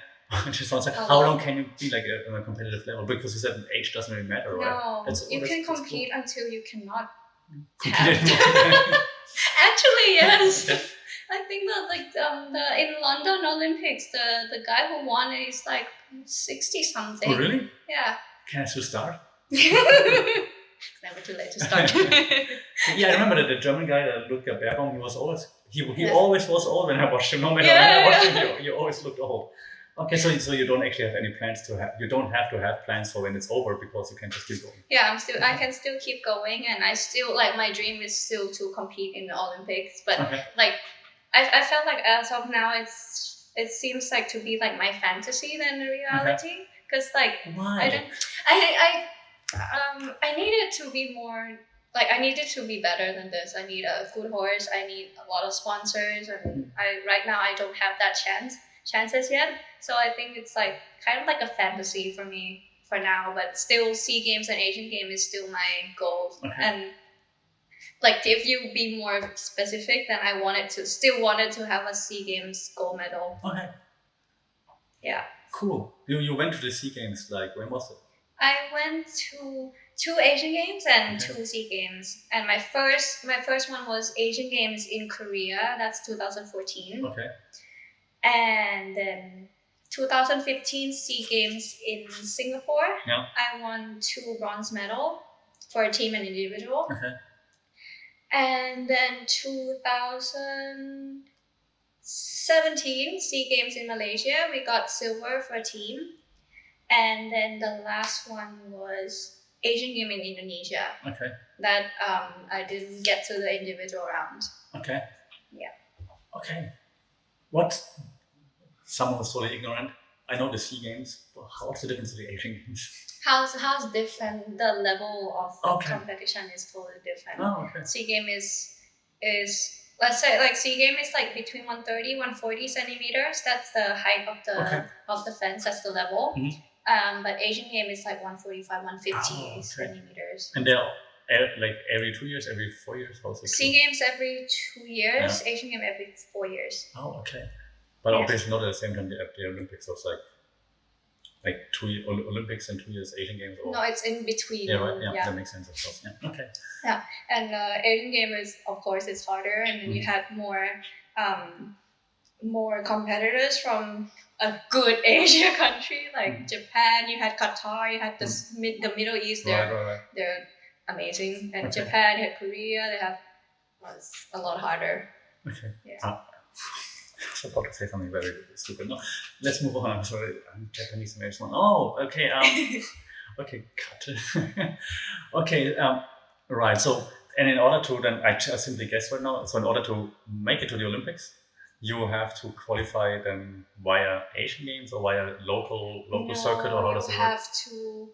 you be like on a competitive level? Because you said age doesn't really matter, right? No, you can compete cool. until you cannot. Compete. Actually, yes. I think that in London Olympics, the guy who won it is like 60 something. Oh really? Yeah. Can I still start? It's never too late to start. Yeah, I remember that the German guy, Ludger Berbaum, he always was old when I watched him. No matter when I watched him, he always looked old. Okay, so you don't actually have any plans you don't have to have plans for when it's over because you can just keep going. Yeah, I can still keep going, and I still like my dream is still to compete in the Olympics. But like I felt like as of now it seems like to be like my fantasy than the reality. Because like why? I needed to be more like I needed to be better than this. I need a good horse. I need a lot of sponsors, and right now I don't have that chances yet. So I think it's like kind of like a fantasy for me for now. But still, SEA Games and Asian Games is still my goal. And like if you be more specific, then I wanted to have a SEA Games gold medal. Okay. Yeah. Cool. You went to the SEA Games, like when was it? I went to 2 Asian Games and 2 SEA Games, and my first one was Asian Games in Korea. That's 2014. Okay. And then 2015 SEA Games in Singapore. Yeah. I won 2 bronze medals for a team and individual. Okay. And then 2017 SEA Games in Malaysia, we got silver for a team. And then the last one was Asian Game in Indonesia. Okay. That I didn't get to the individual round. Okay. Yeah. Okay. someone who's totally ignorant, I know the SEA Games, but what's the difference to the Asian Games? How's different? The level of Okay. competition is totally different. Oh, okay. SEA Game is let's say like SEA Game is like between 130, 140 centimeters. That's the height of the fence. That's the level. But Asian Game is like 145, 150 centimeters. And they're like every 2 years, every 4 years? SEA Games every 2 years. Yeah. Asian Game every 4 years. Oh, okay. But obviously not at the same time at the Olympics. So it's like 2 Olympics and 2 years Asian Games. Or... No, it's in between. Yeah, right. Yeah, that makes sense, of course. Yeah. Okay. Yeah, and Asian Game is, of course, it's harder, and then you had more competitors from a good Asia country like Japan. You had Qatar. You had the Middle East. They're amazing. And Japan, you had Korea. They have it's a lot harder. Okay. Yeah. I was about to say something very stupid. No, let's move on. I'm sorry. I'm Japanese American. Oh, okay. Okay, cut. Okay. Right. So, and in order to then, I simply guess right now. So, in order to make it to the Olympics, you have to qualify them via Asian Games or via local circuit, or how does it work?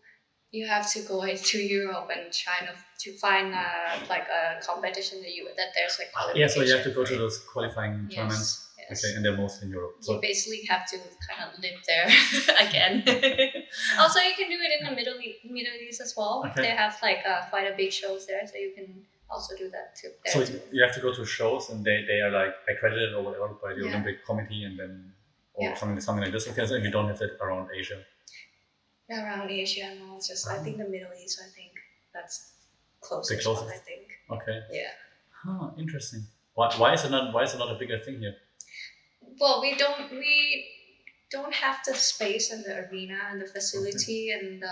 You have to go to Europe and try to find like a competition that there's like qualification. Yeah, so you have to go to those qualifying tournaments. Yes. Okay, and they're mostly in Europe. So you basically have to kind of live there again. Also, you can do it in the Middle East as well. Okay. They have like quite a big shows there, so you can also do that too. So you have to go to shows, and they are like accredited or whatever by the Olympic Committee, and then something like this. Okay, so you don't have that around Asia. Around Asia, no, it's just I think the Middle East. I think that's closest. The closest. I think. Okay. Yeah. Huh. Interesting. Why is it not a bigger thing here? Well, we don't have the space and the arena and the facility and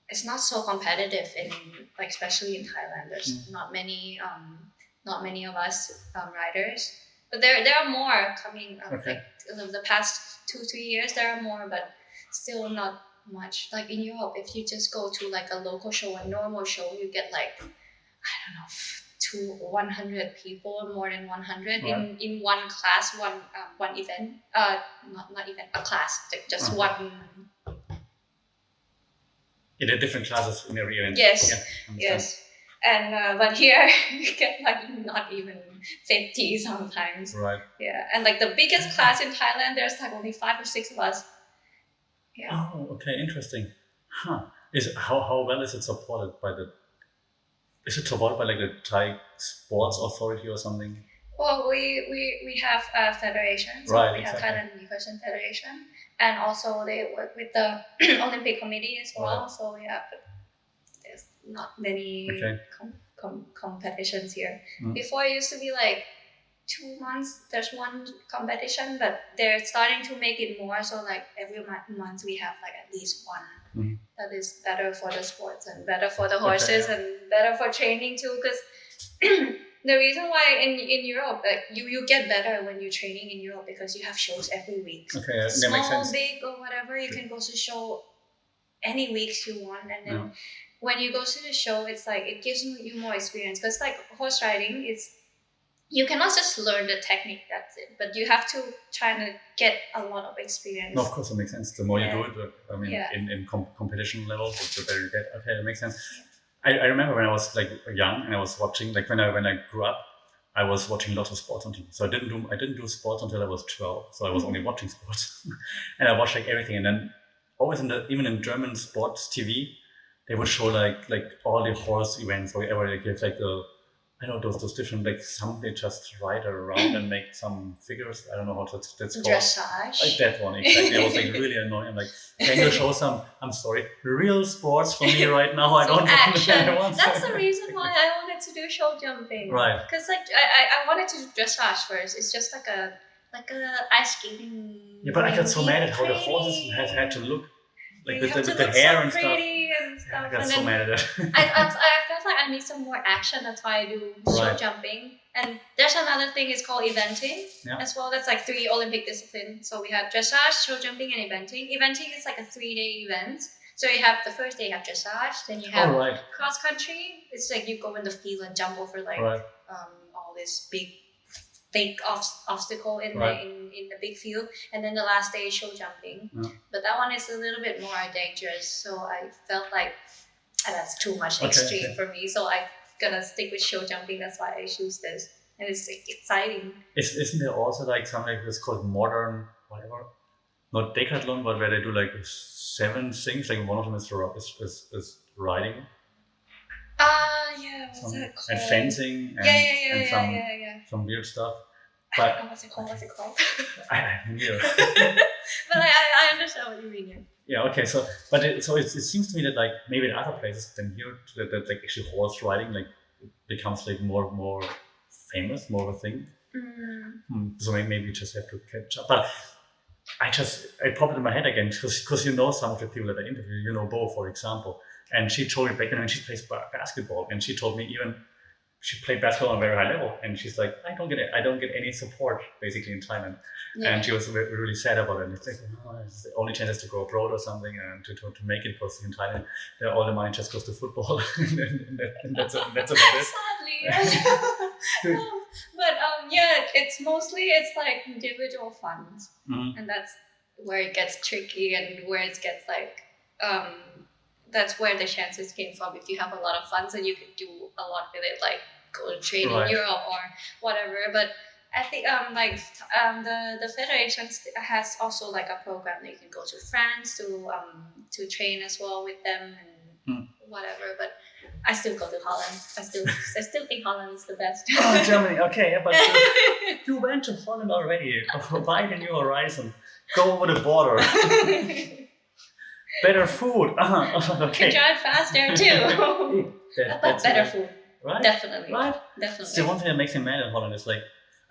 it's not so competitive in like especially in Thailand. There's not many of us riders, but there are more coming up. Like the past 2-3 years, there are more, but still not much. Like in Europe, if you just go to like a local show, a normal show, you get like I don't know. 100 people, more than 100 in one class, one event. Not event, a class. Just one. In the different classes in every event. Yes, yes. And but here you get like not even 50 sometimes. Right. Yeah, and like the biggest class in Thailand, there's like only 5 or 6 of us. Yeah. Oh, okay, interesting. Huh? How well is it supported by the? Is it supported by like the Thai Sports Authority or something? Well, we have a federation. So right, we have Thailand Equestrian Federation, and also they work with the Olympic Committee as well. Right. So yeah, but there's not many competitions here. Before it used to be like 2 months there's one competition, but they're starting to make it more. So like every month we have like at least one. That is better for the sports and better for the horses and better for training too. Because the reason why in Europe, like you get better when you're training in Europe because you have shows every week. Okay, that small, makes sense. Big or whatever, you can go to show any weeks you want, and then when you go to the show, it's like it gives you more experience. Because like horse riding, you cannot just learn the technique, that's it. But you have to try to get a lot of experience. No, of course, it makes sense. The more you do it, in competition levels, the better you get. Okay, that makes sense. I remember when I was like young and I was watching, like when I grew up, I was watching lots of sports on TV. So I didn't do sports until I was 12. So I was only watching sports, and I watched like everything. And then always even in German sports TV, they would show like all the horse events or whatever. They give like I know those different, like some they just ride around and make some figures. I don't know how that's called. Dressage. Like that one, exactly. I was like really annoying. I'm like, can you show some, I'm sorry, real sports for me right now? I don't know. That's the reason why I wanted to do show jumping. Right. Because like I wanted to do dressage first. It's just like a ice skating. Yeah, but I got so mad at how the horses had to look. Like with the hair and stuff. I got so mad at it. I felt like I need some more action. That's why I do show jumping. And there's another thing, it's called eventing as well. That's like 3 Olympic disciplines. So we have dressage, show jumping, and eventing. Eventing is like a 3-day event. So you have the first day you have dressage, then you have cross country. It's like you go in the field and jump over like all these big big obstacle in the big field, and then the last day is show jumping. But that one is a little bit more dangerous, so I felt like that's too much extreme for me, so I'm gonna stick with show jumping. That's why I choose this, and it's exciting. Isn't there also like something that's called modern whatever, not decathlon, but where they do like 7 things, like one of them is riding. Yeah, what's that called? And fencing and some weird stuff. But I don't know what's it called? I neither. But I understand what you mean. Yeah. Okay. So, but it seems to me that like maybe in other places than here, that like actually horse riding like becomes like more famous, more of a thing. So maybe you just have to catch up. But I popped it in my head again because you know some of the people that I interview. You know Bo, for example. And she told me back then when she plays basketball, and she told me even she played basketball on a very high level, and she's like, I don't get any support basically in Thailand, and she was really sad about it. And it's like, it's the only chance is to go abroad or something and to make it, because in Thailand all the money just goes to football, and that's about it. Sadly, but it's like individual funds, and that's where it gets tricky, and where it gets like that's where the chances came from. If you have a lot of funds, and you can do a lot with it, like go to train in Europe or whatever. But I think the federation has also like a program that you can go to France to train as well with them and whatever. But I still go to Holland. I still think Holland is the best. Oh, Germany. Okay, but you went to Holland already. Widen your horizon. Go over the border. Better food. Okay. Can drive faster too. But better food. Right? Definitely. Right? Definitely. So one thing that makes me mad in Holland is like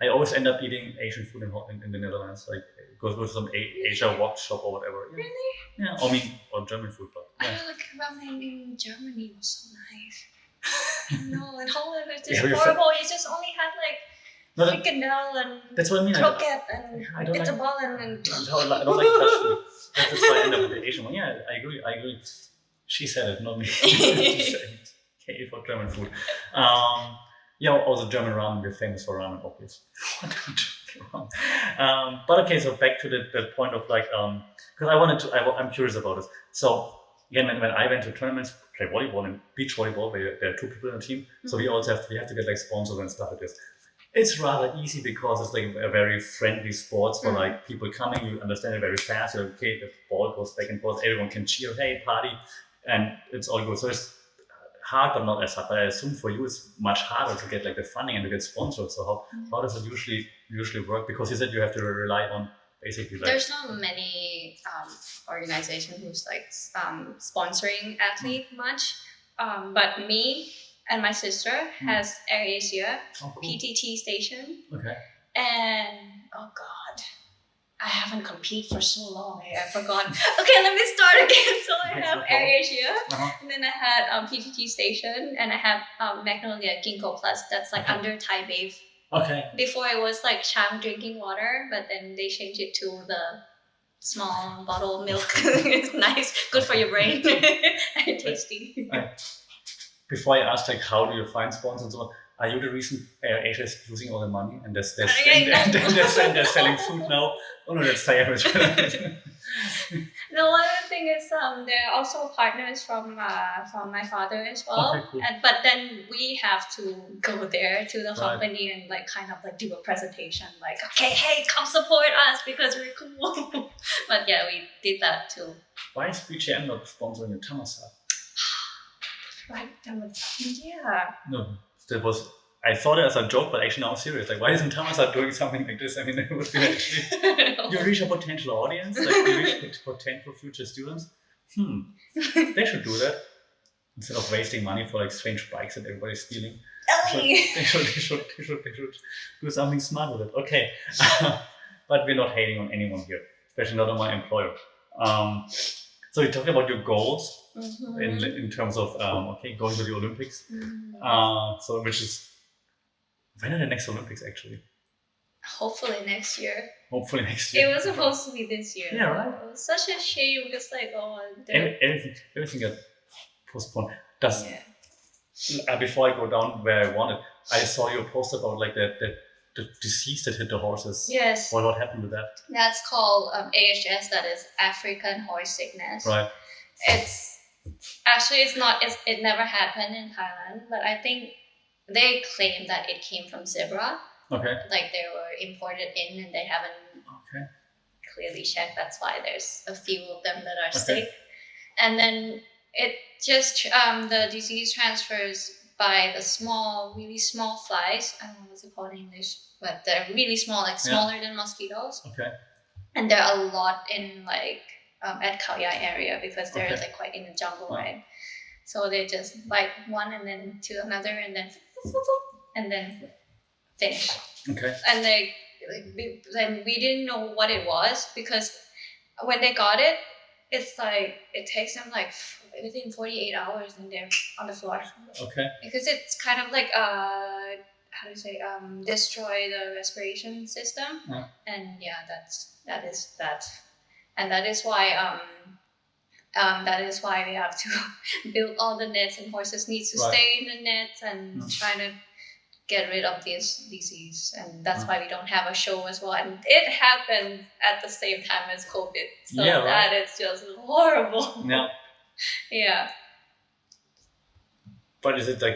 I always end up eating Asian food in the Netherlands. Like go to some Asia wok shop or whatever. Yeah. Really? Yeah. Or German food, but I feel like ramen in Germany was so nice. No, in Holland it's just horrible. You just only had like frikandel and that's what I mean. croquette and bitterballen and I don't like Dutch food. That's why I end up with the Asian one. Yeah, I agree. She said it, not me. Okay, for German food. Also German ramen. We're famous for ramen, obviously. But okay, so back to the point of like, because I'm curious about this. So again, when I went to tournaments, play volleyball and beach volleyball, where there are 2 people in the team, so we have to get like sponsors and stuff like this. It's rather easy because it's like a very friendly sport for like people coming. You understand it very fast. You're like, okay, the ball goes back and forth. Everyone can cheer, hey, party, and it's all good. So it's hard, but not as hard. But I assume for you it's much harder to get like the funding and to get sponsored. So how does it usually work? Because you said you have to rely on basically like. There's not many organizations who's like sponsoring athlete much, but me and my sister has AirAsia PTT station. Okay. And oh god, I haven't competed for so long. I forgot. Okay, let me start again. So I have AirAsia, and then I had PTT station, and I have Magnolia Ginkgo Plus. That's like under Thai Babe. Okay. Before it was like Cham drinking water, but then they changed it to the small bottle milk. It's nice, good for your brain, and tasty. Before I ask, like, how do you find sponsors and so on, are you the reason Asia is losing all the money and they're selling food now? Oh no, that's Thai Airways. No, one other thing is there are also partners from my father as well. Okay, cool. But then we have to go there to the company and like kind of like do a presentation, like, okay, hey, come support us because we're cool. But yeah, we did that too. Why is BGM not sponsoring a Thammasat? Right, yeah. No, I thought it as a joke, but actually now I'm serious. Like, why isn't Thammasat doing something like this? I mean, it would be actually you reach a potential audience, like you reach potential future students. They should do that instead of wasting money for like strange bikes that everybody's stealing. They should do something smart with it. Okay, but we're not hating on anyone here, especially not on my employer. So you're talking about your goals in terms of going to the Olympics. So which is when are the next Olympics actually? Hopefully next year. It was supposed to be this year. Yeah, right. It was such a shame because everything got postponed. Before I go down where I wanted, I saw your post about like the the disease that hit the horses. Yes. What happened with that? That's called AHS, that is African horse sickness. Right. It's actually, it never happened in Thailand, but I think they claim that it came from zebra. Okay. Like they were imported in and they haven't clearly checked. That's why there's a few of them that are sick. And then it just, the disease transfers by the small, really small flies. I don't know what's it called in English, but they're really small, like smaller than mosquitoes. Okay. And there are a lot in like at Khao Yai area because they're like quite in the jungle, right? So they just bite one and then to another and then finish. Okay. And then we didn't know what it was because when they got it, it's like it takes them like within 48 hours and they're on the floor. Okay. Because it's kind of like how do you say destroy the respiration system. And that is that. And that is why we have to build all the nets, and horses need to stay in the nets and try to get rid of this disease. And that's why we don't have a show as well. And it happened at the same time as COVID. So that is just horrible. Yeah. Yeah. But is it like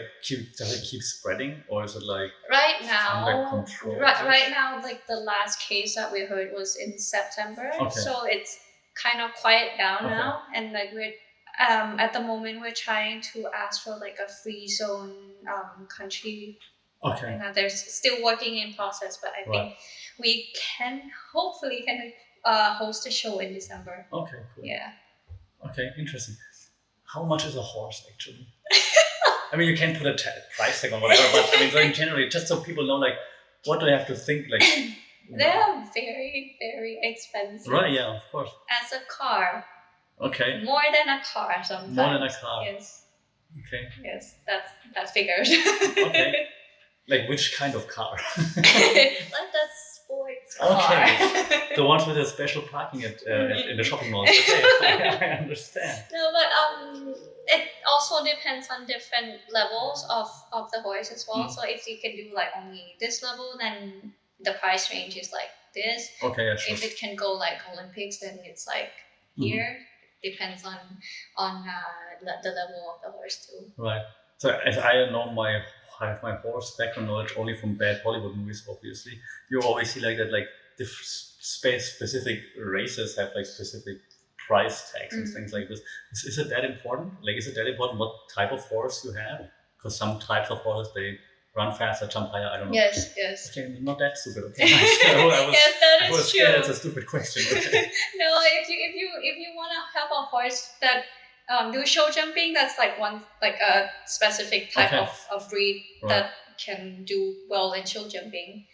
does it keep spreading, or is it like right now? under control? Right now, like the last case that we heard was in September, so it's kind of quiet down now. And like we're at the moment we're trying to ask for like a free zone country. Okay. And they're still working in process, but I think we hopefully can host a show in December. Okay. Cool. Yeah. Okay. Interesting. How much is a horse actually? I mean, you can't put a price tag on whatever, but I mean, so in general, just so people know, like, what do they have to think? Like, they're very, very expensive. Right? Yeah, of course. As a car. Okay. More than a car sometimes. More than a car. Yes. Okay. Yes, that's figures. Okay. Like which kind of car? Like the sports car. Okay. The ones with a special parking in the shopping malls. Okay, I understand. No, but it also depends on different levels of the horse as well. So if you can do like only this level, then the price range is like this. Okay, yeah, sure. If it can go like Olympics, then it's like here. Depends on the level of the horse too. Right. So as I know I have my horse background knowledge only from bad Hollywood movies, obviously. You always see like that, like specific races have like specific price tags and things like this. Is it that important? Like, is it that important what type of horse you have? Because some types of horses, they run faster, jump higher, I don't know. Yes, yes. Okay, not that stupid. Okay, nice. I was scared it's a stupid question. Okay. No, if you want to have a horse that do show jumping, that's like a specific type of breed that can do well in show jumping,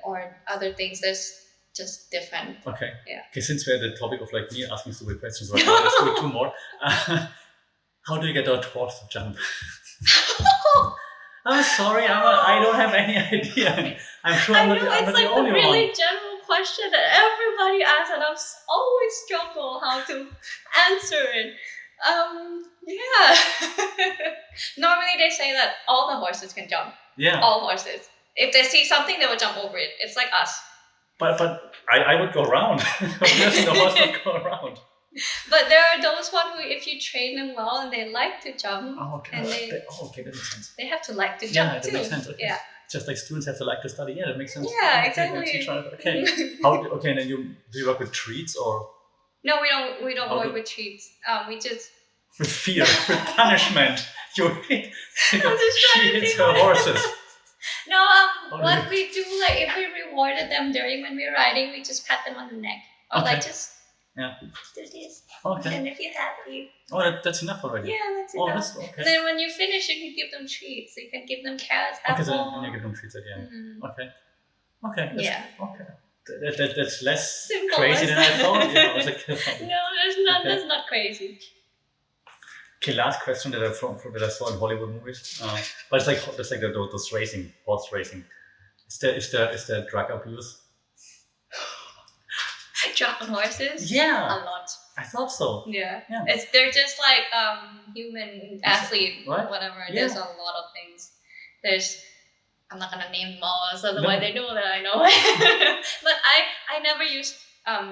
or other things. There's just different. Okay. Yeah. Okay, since we're at the topic of like me asking stupid questions right now, let's do two more. How do you get a horse to jump? I'm sorry, I don't have any idea. I'm sure I'm not the only one. It's like a really general question that everybody asks, and I've always struggled how to answer it. Normally they say that all the horses can jump. Yeah. All horses. If they see something, they will jump over it. It's like us. But I would go around. Obviously, the horse would go around. But there are those ones who, if you train them well and they like to jump, and that makes sense. They have to like to jump too. Yeah, that makes sense. Okay. Yeah. Just like students have to like to study. Yeah, that makes sense. Yeah, exactly. Okay. And then do you work with treats or? No, we don't work with treats. We just with fear, with punishment. You hit her horses. No, what we do, like if we rewarded them during when we're riding, we just pat them on the neck or like just do this. Okay. And if you're happy. Oh, that's enough already. Yeah, that's enough. That's okay. Then when you finish, you can give them treats. You can give them carrots, apples. Okay, so you give them treats at the end. Okay. Okay. That's less simple, crazy than I thought. Yeah, I was like, no, that's not crazy. Okay, last question that I saw in Hollywood movies, but it's like those horse racing. Is there drug abuse? Drug on horses? Yeah, a lot. I thought so. Yeah. They're just like human athlete, right? Whatever. There's a lot of things. There's I'm not gonna name malls, otherwise they know that I know. But I never use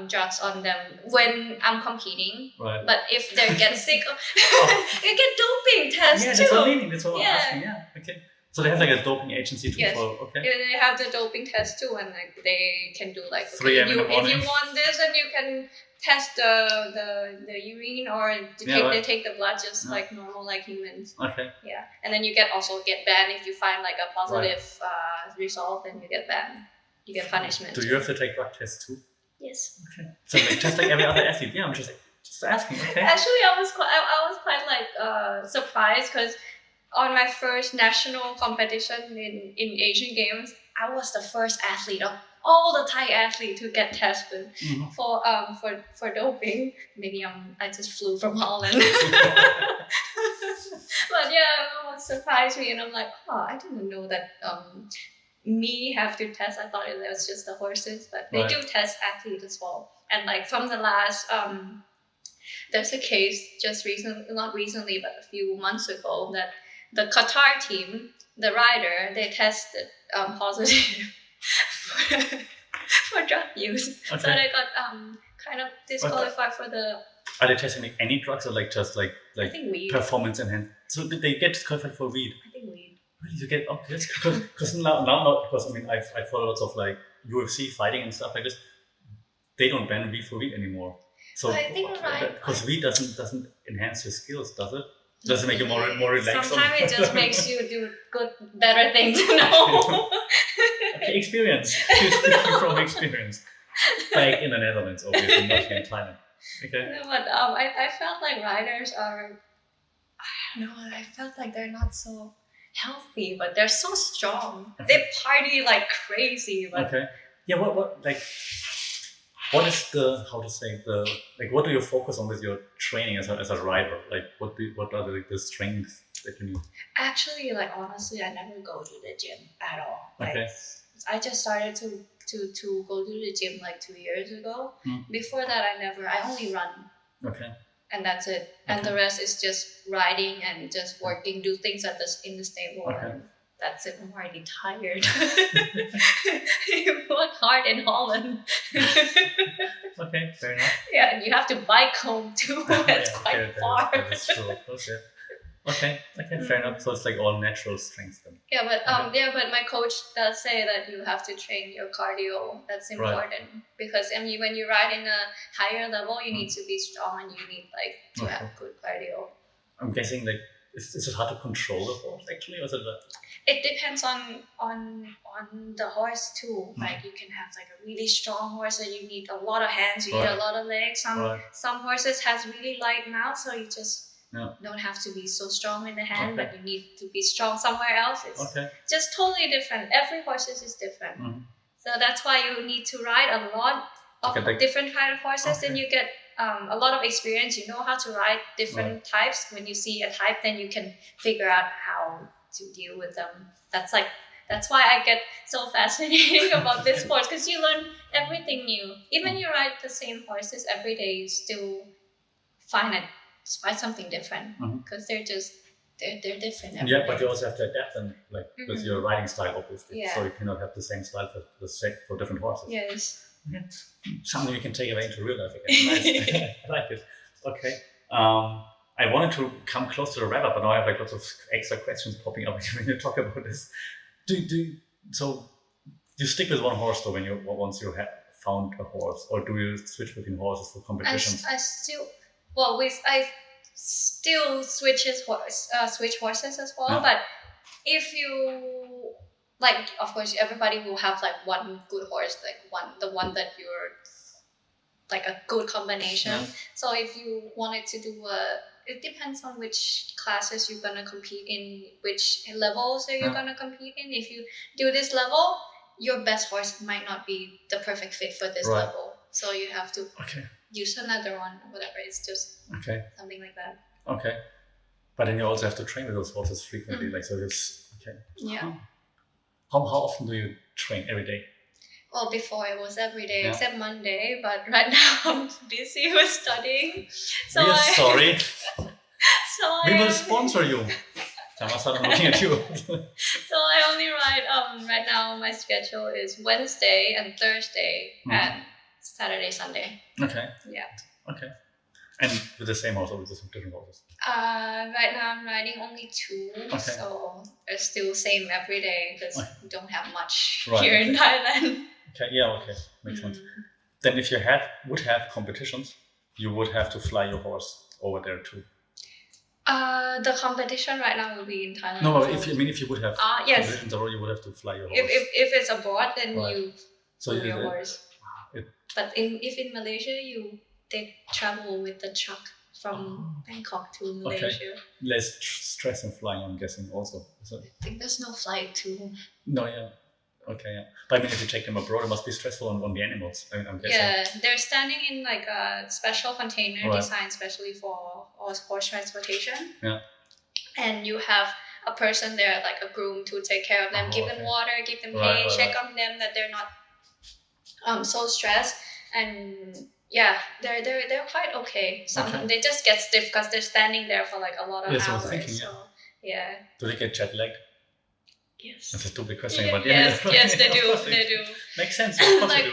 drugs on them when I'm competing. Right. But if they get sick, you get doping tests Yeah, too. that's what I mean. That's what Yeah. I'm asking. Yeah. Okay. So they have like a doping agency too. Yes. Okay. Yeah, they have the doping test too, and like they can do like 3 a.m. in the if morning. you want this, and you can test the urine or they take the blood just like normal like humans. Okay. Yeah, and then you get banned if you find like a positive result, then you get banned. You get punishment. Do you have to take drug tests too? Yes. Okay. So like, just like every other athlete. Yeah, I'm just asking. Okay. Actually, I was quite like surprised because on my first national competition in Asian Games, I was the first athlete of all the Thai athletes to get tested for doping. Maybe I just flew from Holland. But yeah, it surprised me, and I'm like, I didn't know that me have to test. I thought it was just the horses, but they do test athletes as well. And like from the last there's a case not recently, but a few months ago that the Qatar team, the rider, they tested positive for drug use. Okay. So they got kind of disqualified for the. Are they testing like any drugs or like just like I think weed. performance enhanced? So did they get disqualified for weed? I think weed. Really, you get because now because I mean I follow lots of like UFC fighting and stuff like this. They don't ban weed for weed anymore. So I think because weed doesn't enhance your skills, does it? Does it make you more relaxed? Sometimes it just makes you do better things. No. Okay, experience. You're speaking from experience. Back in the Netherlands, obviously, not here in Thailand. Okay. No, but I felt like riders are. I don't know. I felt like they're not so healthy, but they're so strong. Okay. They party like crazy. But Okay. Yeah. What is what do you focus on with your training as a rider? Like what are the strengths that you need? actually, like honestly, I never go to the gym at all. Like, Okay. I just started to go to the gym like 2 years ago. Before that, I only run. Okay. And that's it. And the rest is just riding and just working, do things in the stable. Okay. And that's it. I'm already tired. You work hard in Holland. Okay, fair enough. Yeah, and you have to bike home too. It's quite far. That's true. Okay, fair enough. So it's like all natural strengths then. Yeah, but my coach does say that you have to train your cardio. That's important because when you ride in a higher level, you need to be strong and you need to have good cardio. I'm guessing is it hard to control the horse actually, or is it? It depends on the horse too. Like you can have like a really strong horse and you need a lot of hands, you need a lot of legs. Some horses has really light mouth, so you just don't have to be so strong in the hand, but you need to be strong somewhere else. It's just totally different. Every horse is different. So that's why you need to ride a lot of different kind of horses, and you get a lot of experience. You know how to ride different types. When you see a type, then you can figure out how to deal with them. That's why I get so fascinated about this sport, because you learn everything new. Even you ride the same horses every day, you still find something different, because they're different. Yeah, but you also have to adapt them with your riding style, obviously. Yeah. So you cannot have the same style for different horses. Yes. Okay. Something you can take away into real life again. Nice. I like it. Okay. I wanted to come close to the wrap up, but now I have lots of extra questions popping up when you talk about this. So you stick with one horse though once you have found a horse, or do you switch between horses for competitions? I still switch horses as well. But if you of course everybody will have one good horse, the one that you're a good combination. So if you wanted to do it depends on which classes you're gonna compete in, which levels that you're gonna compete in. If you do this level, your best horse might not be the perfect fit for this level, so you have to use another one, whatever. It's just something like that. Okay, but then you also have to train with those horses frequently, so it's Yeah. How often do you train? Every day? Well, before it was every day except Monday, but right now I'm busy with studying. So we are sorry. So we will sponsor you. I'm looking at you. So I only ride right now my schedule is Wednesday and Thursday and Saturday, Sunday. Okay. Yeah. Okay. And with the same horse or with some different horses? Right now I'm riding only 2, so it's still same every day because we don't have much here in Thailand. Okay, yeah, okay, makes sense. Then if you would have competitions, you would have to fly your horse over there too. The competition right now will be in Thailand. No, if you would have competitions abroad, you would have to fly your horse. If it's abroad, then you fly your horse. But if in Malaysia, they travel with the truck from Bangkok to Malaysia. Okay. Less stress in flying, I'm guessing also. So, I think there's no flight too. No, yeah. Okay, yeah. But I mean, if you take them abroad, it must be stressful on the animals, I'm guessing. Yeah, they're standing in like a special container designed especially for horse transportation. Yeah. And you have a person there, like a groom, to take care of them, give them water, give them hay, check on them that they're not so stressed. And yeah, they're quite okay. Sometimes they just get stiff because they're standing there for like a lot of hours. I was thinking, yeah. Do they get jet lag? Yes. That's a stupid question, but yes, they do. They do. Makes sense. Like I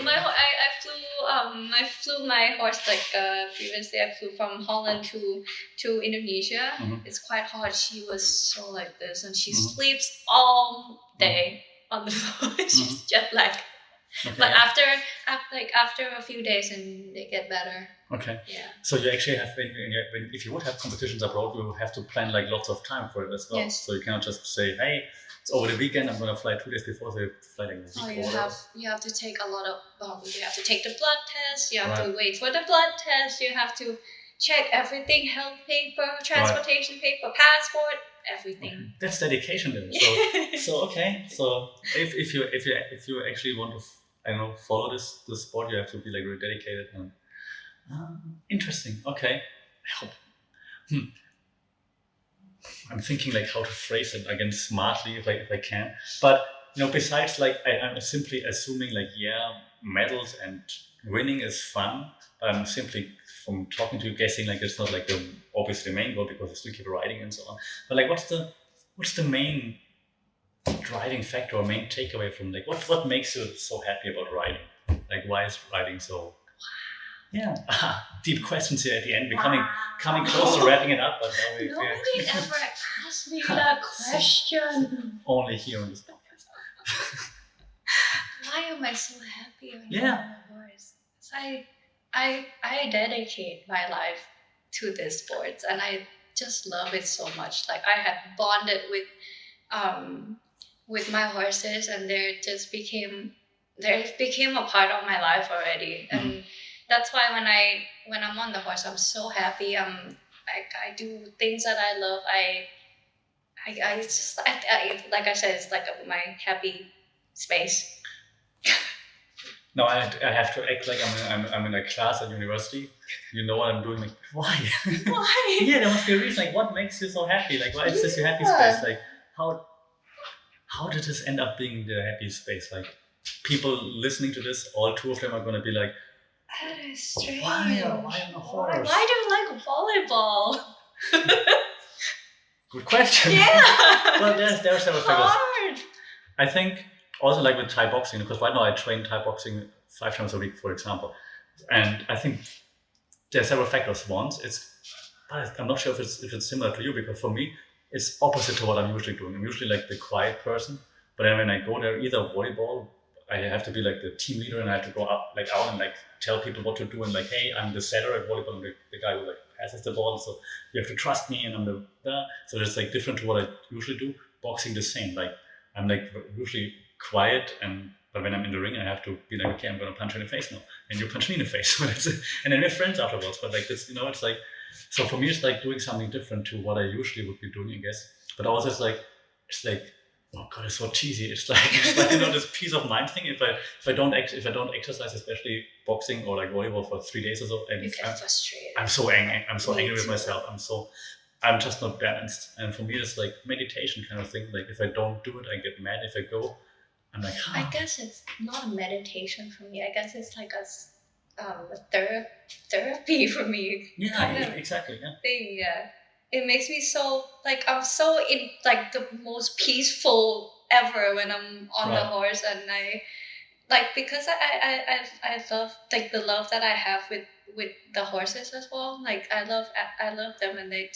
flew my horse like previously. I flew from Holland to Indonesia. It's quite hard. She was so like this, and she sleeps all day on the floor. She's jet lagged. Okay, but after a few days, and they get better. Okay. Yeah. So you actually have, if you would have competitions abroad, you have to plan like lots of time for it as well. Yes. So you cannot just say, hey, it's over the weekend. I'm gonna fly 2 days before, so you fly like a week. You have to take a lot of. You have to take the blood test. You have to wait for the blood test. You have to check everything: health paper, transportation paper, passport, everything. Okay. That's dedication then. So okay. So if you actually want to, follow this sport, you have to be like really dedicated and interesting. Okay. I hope. I'm thinking like how to phrase it again smartly if I can. But besides like I'm simply assuming like medals and winning is fun. But I'm simply from talking to you guessing like it's not like obviously the main goal because you still keep riding and so on. But like what's the main driving factor or main takeaway from like what makes you so happy about riding? Like why is riding so? Yeah, deep questions here at the end. We're coming close to wrapping it up, but now nobody ever asked me that question. Only here on this podcast. Why am I so happy on my horse? I dedicate my life to this sport, and I just love it so much. Like I have bonded with my horses, and they became a part of my life already, and. That's why when I'm on the horse, I'm so happy. I do things that I love. It's just like I said, it's like my happy space. No, I have to act like I'm in a class at university. You know what I'm doing? Like why? Why? Yeah, there must be a reason. Like what makes you so happy? Like why is this your happy space? Like how did this end up being the happy space? Like people listening to this, all 2 of them are gonna be like. That is strange. Why on a horse? Why do you like volleyball? Good question. Yeah. Well, there are several factors. I think also like with Thai boxing, because right now I train Thai boxing 5 times a week, for example, and I think there are several factors. One, I'm not sure if it's similar to you, because for me it's opposite to what I'm usually doing. I'm usually like the quiet person, but then when I go there, either volleyball. I have to be like the team leader, and I have to go out and like tell people what to do, and like, hey, I'm the setter at volleyball, I'm the guy who like passes the ball, so you have to trust me, and I'm so it's like different to what I usually do. Boxing the same, like I'm like usually quiet, but when I'm in the ring, I have to be like, okay, I'm gonna punch you in the face now, and you punch me in the face, and then we're friends afterwards. But like this, it's like, so for me, it's like doing something different to what I usually would be doing, I guess. But also it's like. Oh God, it's so cheesy. It's like this peace of mind thing. If I don't exercise, especially boxing or like volleyball for 3 days or so, and you get frustrated. I'm so angry. I'm so angry with myself. I'm just not balanced. And for me, it's like meditation kind of thing. Like if I don't do it, I get mad. If I go, I'm like. I guess it's not a meditation for me. I guess it's like a therapy for me. Yeah, exactly. Yeah. Thing. Yeah. It makes me so like I'm so in like the most peaceful ever when I'm on the Right. horse, and I like because I love like the love that I have with the horses as well. Like I love them, and I don't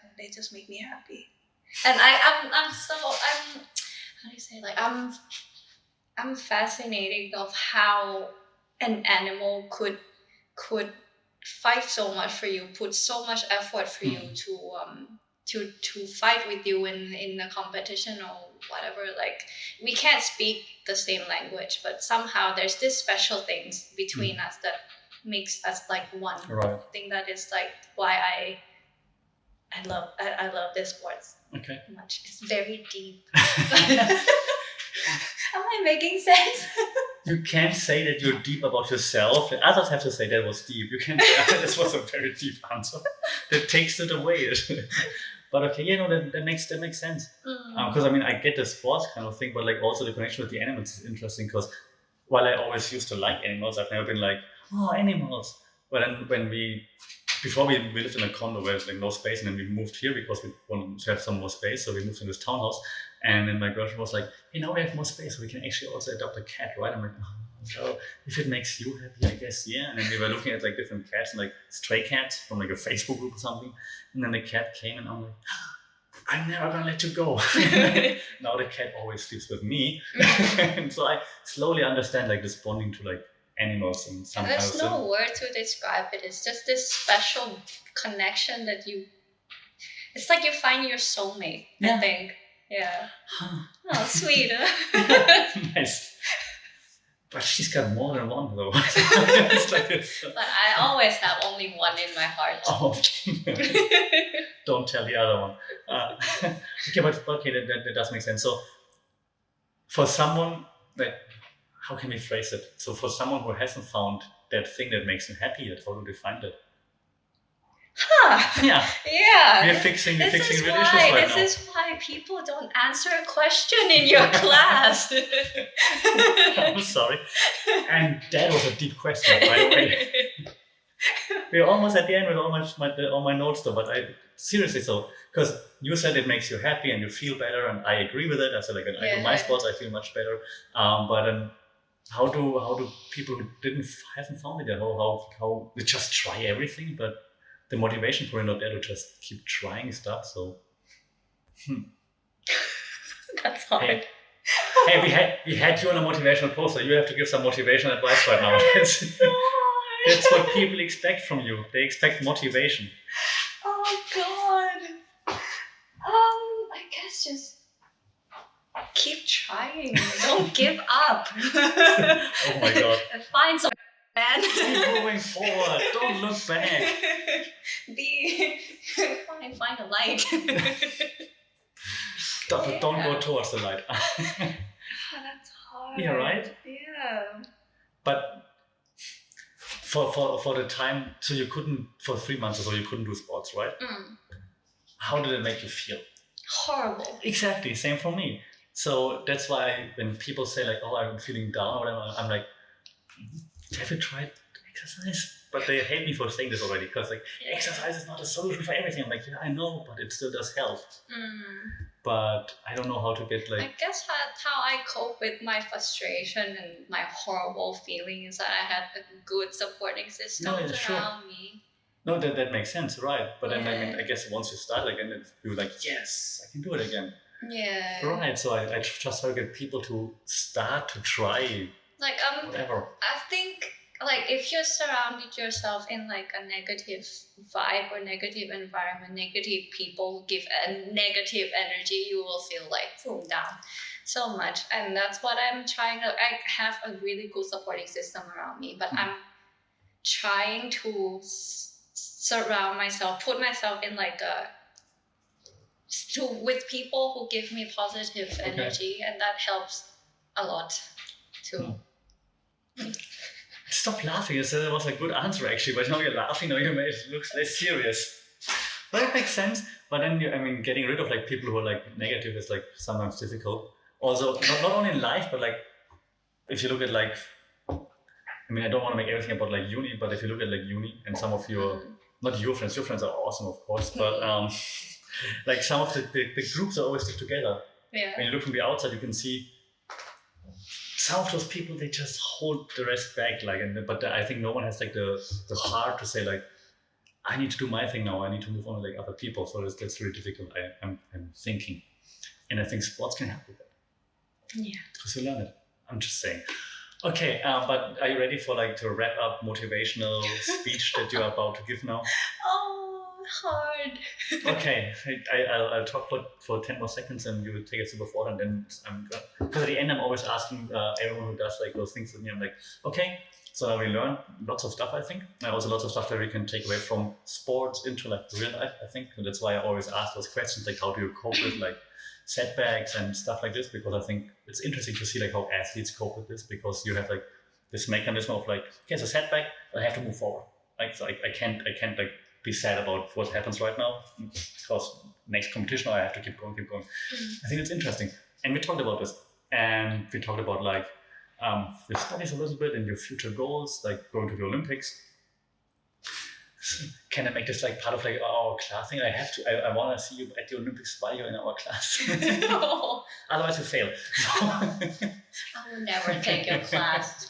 know, they just make me happy. And I'm how do you say, like I'm fascinated of how an animal could fight so much for you, put so much effort for you to fight with you in a competition or whatever. Like we can't speak the same language, but somehow there's this special things between us that makes us like one. Right. I think that is like why I love this sport Okay. much. It's very deep. Am I making sense? You can't say that you're deep about yourself. Others have to say that was deep. You can't say this was a very deep answer. That takes it away. But okay, that makes sense. Because I mean, I get the sports kind of thing, but like also the connection with the animals is interesting. Because while I always used to like animals, I've never been like, oh, animals. But then before we lived in a condo where there's like no space, and then we moved here because we wanted to have some more space. So we moved in this townhouse, and then my girlfriend was like, hey, now we have more space, so we can actually also adopt a cat, right? I'm like, oh, if it makes you happy, I guess, yeah. And then we were looking at like different cats, and like stray cats from like a Facebook group or something. And then the cat came, and I'm like, I'm never gonna let you go. Now the cat always sleeps with me. And so I slowly understand like this bonding to like animals and some kind of There's no word to describe it. It's just this special connection that it's like you find your soulmate, I think. Yeah. Oh, sweet. Huh? Nice. But she's got more than one though. It's like this. But I always have only one in my heart. Oh. Don't tell the other one. Okay, but okay, that does make sense. So for someone, like, how can we phrase it? So for someone who hasn't found that thing that makes them happy yet, how do they find it? Huh. Yeah. Yeah. We're fixing real issues This right now. is why people don't answer a question in your class. I'm sorry. And that was a deep question, by the way. We're almost at the end with all my notes though, but seriously so, because you said it makes you happy and you feel better, and I agree with it. I said like I do my sports, I feel much better. But how do people who haven't found it yet, how they just try everything, but the motivation for not there to just keep trying stuff. So That's hard. Hey, we had you on a motivational poster. You have to give some motivational advice right now. That's what people expect from you. They expect motivation. Oh God. I guess just keep trying. Don't give up. Oh my God. Find some man. Keep moving forward. Don't look back. Find a light. Don't go towards the light. That's hard. Yeah, right? Yeah. But for the time, so you couldn't, for 3 months or so, you couldn't do sports, right? How did it make you feel? Horrible. Exactly, same for me. So that's why when people say like, oh, I'm feeling down or whatever, I'm like, have you tried exercise? But they hate me for saying this already, because like, exercise is not a solution for everything. I'm like, yeah, I know, but it still does help. But I don't know how to get like... I guess how I cope with my frustration and my horrible feeling is that I had a good supporting system around me. No, that makes sense, right? But then I mean, I guess once you start again, you're like, yes, I can do it again. Yeah. Right, so I just try to get people to start to try like whatever. I think like if you're surrounded yourself in like a negative vibe or negative environment, negative people give a negative energy, you will feel like boom down so much. And that's what I'm trying to... I have a really good supporting system around me, but I'm trying to surround myself, put myself in like with people who give me positive energy, and that helps a lot too. Stop laughing. That was a good answer actually, but now you're laughing. Now you made it look less serious. But it makes sense. But then getting rid of like people who are like negative is like sometimes difficult. Also, not only in life, but like if you look at like, I don't want to make everything about like uni, but if you look at like uni and some of your, not your friends are awesome of course, but like some of the groups are always stick together. Yeah. When you look from the outside, you can see some of those people, they just hold the rest back, like, but I think no one has like the heart to say like, I need to do my thing now. I need to move on like other people. So that's really difficult. I'm thinking, and I think sports can help with that. Yeah. Because you learn it. I'm just saying. Okay, but are you ready for like to wrap up motivational speech that you are about to give now? Oh, hard. Okay, I'll talk for 10 more seconds and you will take a sip of water and then I'm good. Because at the end I'm always asking everyone who does like those things with me, I'm like, okay, so now we learn lots of stuff I think. And also lots of stuff that we can take away from sports into like real life I think. And that's why I always ask those questions like how do you cope with like setbacks and stuff like this, because I think it's interesting to see like how athletes cope with this, because you have like this mechanism of like, okay, it's a setback, but I have to move forward. Like so I can't like be sad about what happens right now because next competition I have to keep going. I think it's interesting. And we talked about this, and we talked about like your studies a little bit and your future goals, like going to the Olympics. Can I make this like part of like our class thing? I want to see you at the Olympics while you're in our class. No. Otherwise you fail. I will never take your class.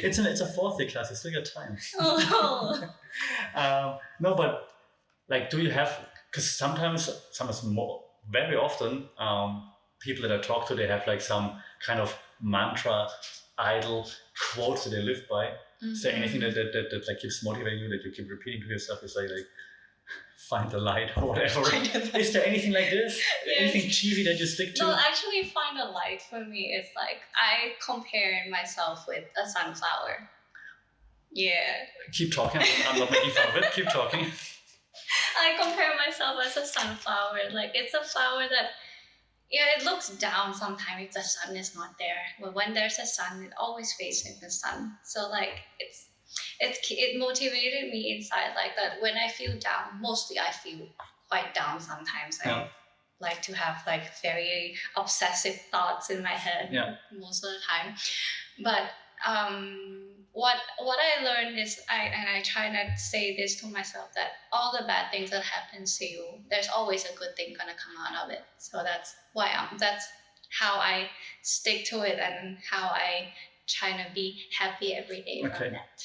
It's a 4th year class, you still got time. Oh. No, but like, do you have, because sometimes more, very often, people that I talk to, they have like some kind of mantra, idle quotes that they live by. Is there anything that like keeps motivating you, that you keep repeating to yourself? Is like find the light or whatever. Is there anything like this? Yes. Anything cheesy that you stick to? No, actually, find a light for me is like I compare myself with a sunflower. Yeah. Keep talking. I'm not making fun of it. Keep talking. I compare myself as a sunflower. Like it's a flower that, yeah, it looks down sometimes if the sun is not there. But when there's a sun, it always faces the sun. So like it motivated me inside like that. When I feel down, mostly I feel quite down sometimes. I like to have like very obsessive thoughts in my head most of the time. But what I learned is I try not to say this to myself, that all the bad things that happen to you, there's always a good thing gonna come out of it. So that's how I stick to it and how I try to be happy every day from that.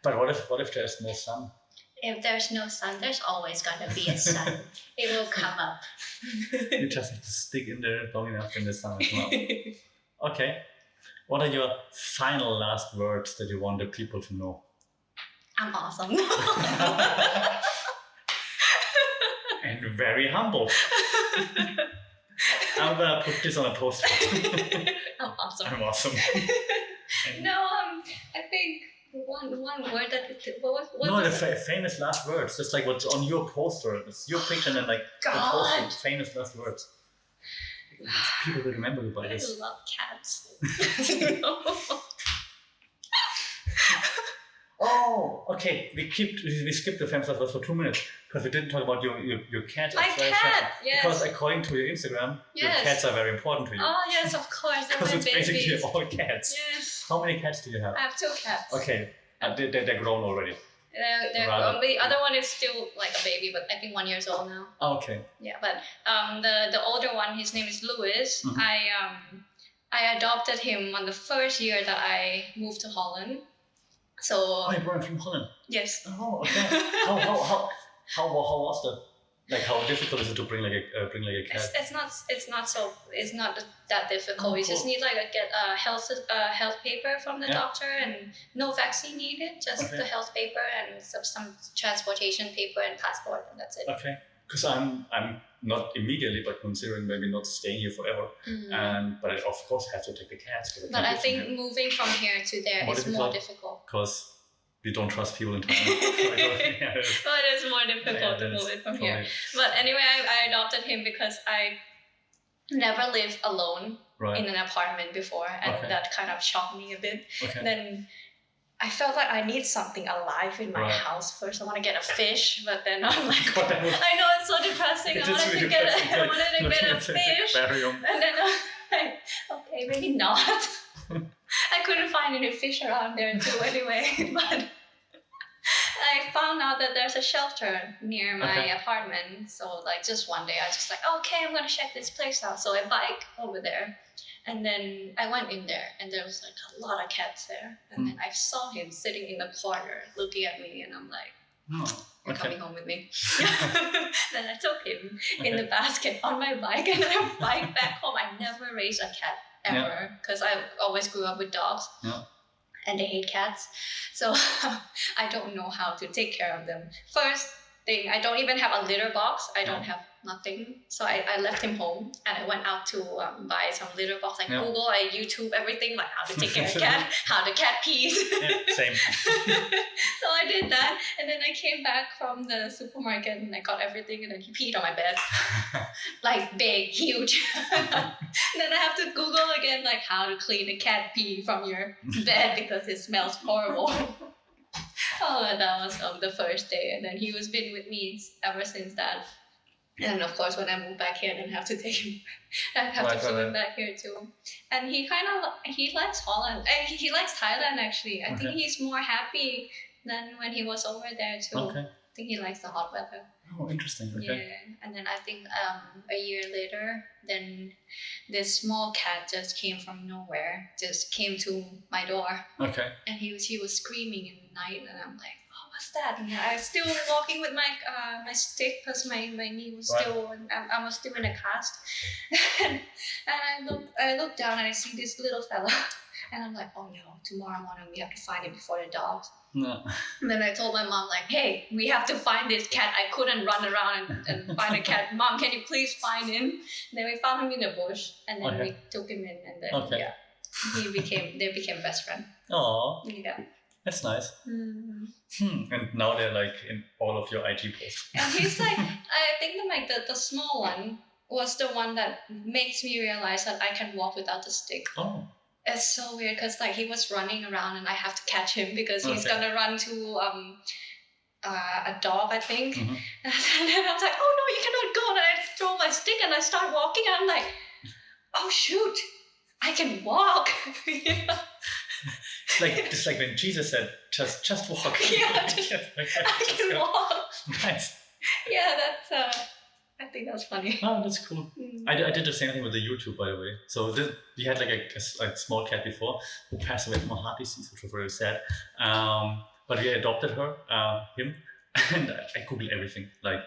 But what if there's no sun? If there's no sun, there's always gonna be a sun. It will come up. You just have to stick in there long enough and the sun will come up. Okay. What are your final last words that you want the people to know? I'm awesome. And very humble. I'm gonna put this on a poster. I'm awesome. I'm awesome. No, I think one word that the famous last words. That's like what's on your poster. It's your picture and then like the poster, famous last words. People will remember you by this. I love cats. Oh, okay. We skipped the famous last words for 2 minutes because we didn't talk about your cat. My cat, yes. Because according to your Instagram, your cats are very important to you. Oh yes, of course. Because it's basically all cats. Yes. How many cats do you have? I have 2 cats. Okay, they're grown already. They're grown. The other one is still like a baby, but I think 1 year old now. Okay. Yeah, but the older one, his name is Louis. Mm-hmm. I adopted him on the first year that I moved to Holland. So. Oh, you brought him from Holland. Yes. Oh, okay. How was that? Like, how difficult is it to bring like a cat? It's not that difficult. You just need get a health paper from the doctor, and no vaccine needed. Just the health paper and some transportation paper and passport, and that's it. Okay. Because I'm not immediately, but considering maybe not staying here forever, but I of course have to take the cats. But I think moving from here to there is more difficult. Because we don't trust people in Thailand. So it is more difficult to move it from here. But anyway, I adopted him because I never lived alone in an apartment before, and that kind of shocked me a bit. Okay. Then I felt like I need something alive in my house first. I want to get a fish, but then I'm like, I know it's so depressing. I wanted to get a fish, and then I'm like, okay, maybe not. I couldn't find any fish around there too anyway, but I found out that there's a shelter near my apartment. So like just one day I was just like, okay, I'm gonna check this place out. So I bike over there. And then I went in there and there was like a lot of cats there. And then I saw him sitting in the corner looking at me and I'm like, you're coming home with me. Then I took him in the basket on my bike and I biked back home. I never raised a cat ever because I always grew up with dogs. And they hate cats. So I don't know how to take care of them. First thing, I don't even have a litter box. I don't have nothing. So I left him home and I went out to buy some litter box. Like Google, I YouTube everything, like how to take care of a cat, how the cat pees. Same. So I did that. And then I came back from the supermarket and I got everything and then he peed on my bed. Like big, huge. And then I have to Google again, like how to clean a cat pee from your bed because it smells horrible. Oh, that was the first day. And then he was been with me ever since that. And of course, when I moved back here, I didn't have to take him. I have to put him back here too. And he likes Holland. He likes Thailand actually. I think he's more happy than when he was over there too. I think he likes the hot weather. Oh, interesting. Okay. Yeah. And then I think a year later, then this small cat just came from nowhere, just came to my door. Okay. And he was screaming in the night, and I'm like, what's that? And I was still walking with my my stick because my knee was still, I was still in a cast. And I look down and I see this little fella. And I'm like, oh no, tomorrow morning we have to find it before the dogs. No. And then I told my mom, like, hey, we have to find this cat. I couldn't run around and find a cat. Mom, can you please find him? And then we found him in the bush. And then we took him in. And then, they became best friends. Oh. Yeah. That's nice. And now they're like in all of your IG posts. And he's like, I think like the small one was the one that makes me realize that I can walk without the stick. Oh. It's so weird because like he was running around and I have to catch him because he's gonna run to a dog, I think. And then I was like, oh no, you cannot go. And I throw my stick and I start walking and I'm like, oh shoot, I can walk. It's like when Jesus said, just walk. I can walk. Nice. Yeah, that's I think that's funny. Oh, that's cool. I did the same thing with the YouTube, by the way. So we had like a small cat before who passed away from a heart disease, which was very sad. But we adopted him, and I googled everything. Like,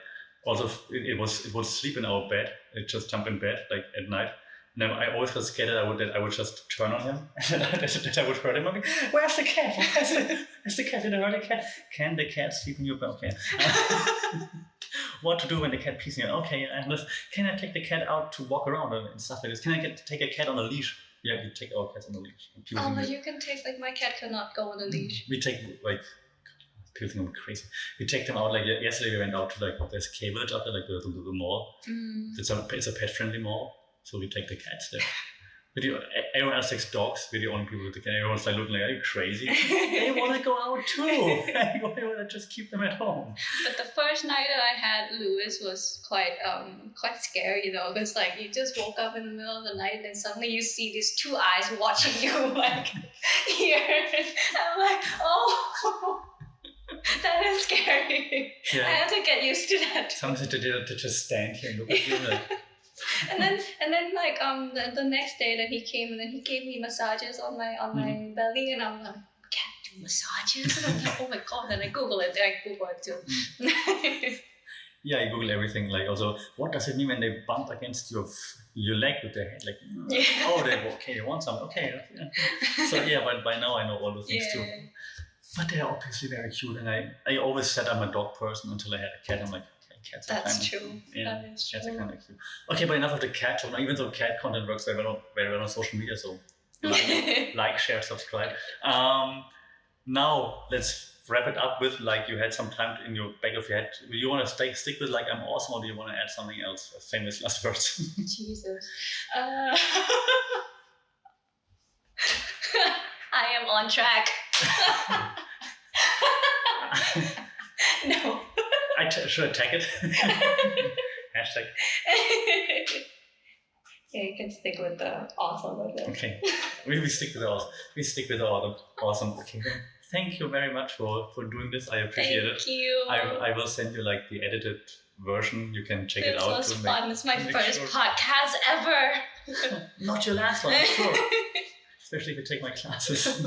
also it would sleep in our bed. It just jump in bed like at night. And then I always got scared that I would just turn on him and that I would hurt him. I'm like, where's the cat? Where's the cat? Did I hurt the cat? Can the cat sleep in your bed? Okay. What to do when the cat pees in you? Okay, can I take the cat out to walk around and stuff like this? Can I take a cat on a leash? Yeah, we take our cats on a leash. But you can take, like, my cat cannot go on a leash. We take, like, people think I'm crazy. We take them out, like, yesterday we went out to, like, there's a K-Village out there, like the mall. It's a pet-friendly mall, so we take the cats there. But everyone else takes dogs. We're the only people with the cat. Everyone's like looking like, are you crazy? They want to go out too. They want to just keep them at home. But the first night that I had Lewis was quite scary though, because like you just woke up in the middle of the night and then suddenly you see these two eyes watching you like here. And I'm like, oh. That is scary. Yeah. I have to get used to that. Sometimes they just stand here and look at you like. and then like the next day that he came and then he gave me massages on my belly and I'm like, cat do massages? And I'm like, oh my god, and I Google it too. Yeah, I Google everything, like also what does it mean when they bump against your leg with their head, like oh they want something, okay. So yeah, but by now I know all those things too. But they're obviously very cute, and I always said I'm a dog person until I had a cat. I'm like, cats are That's true. Yeah, that is cats true. are kind of cute. Okay, but enough of the cat talk. Even though cat content works very well on social media, so like, share, subscribe. Now let's wrap it up with like you had some time in your back of your head. Do you want to stick with like I'm awesome, or do you want to add something else? Famous last words. Jesus. I am on track. No. Should I tag it? Hashtag. Yeah, you can stick with the autumn of it. Okay, we stick with the autumn. We stick with the autumn. Awesome. Okay, then thank you very much for doing this. I appreciate it. Thank you. I will send you like the edited version. You can check it out. This was fun. It's my first podcast ever. Not your last one, I'm sure. Especially if you take my classes.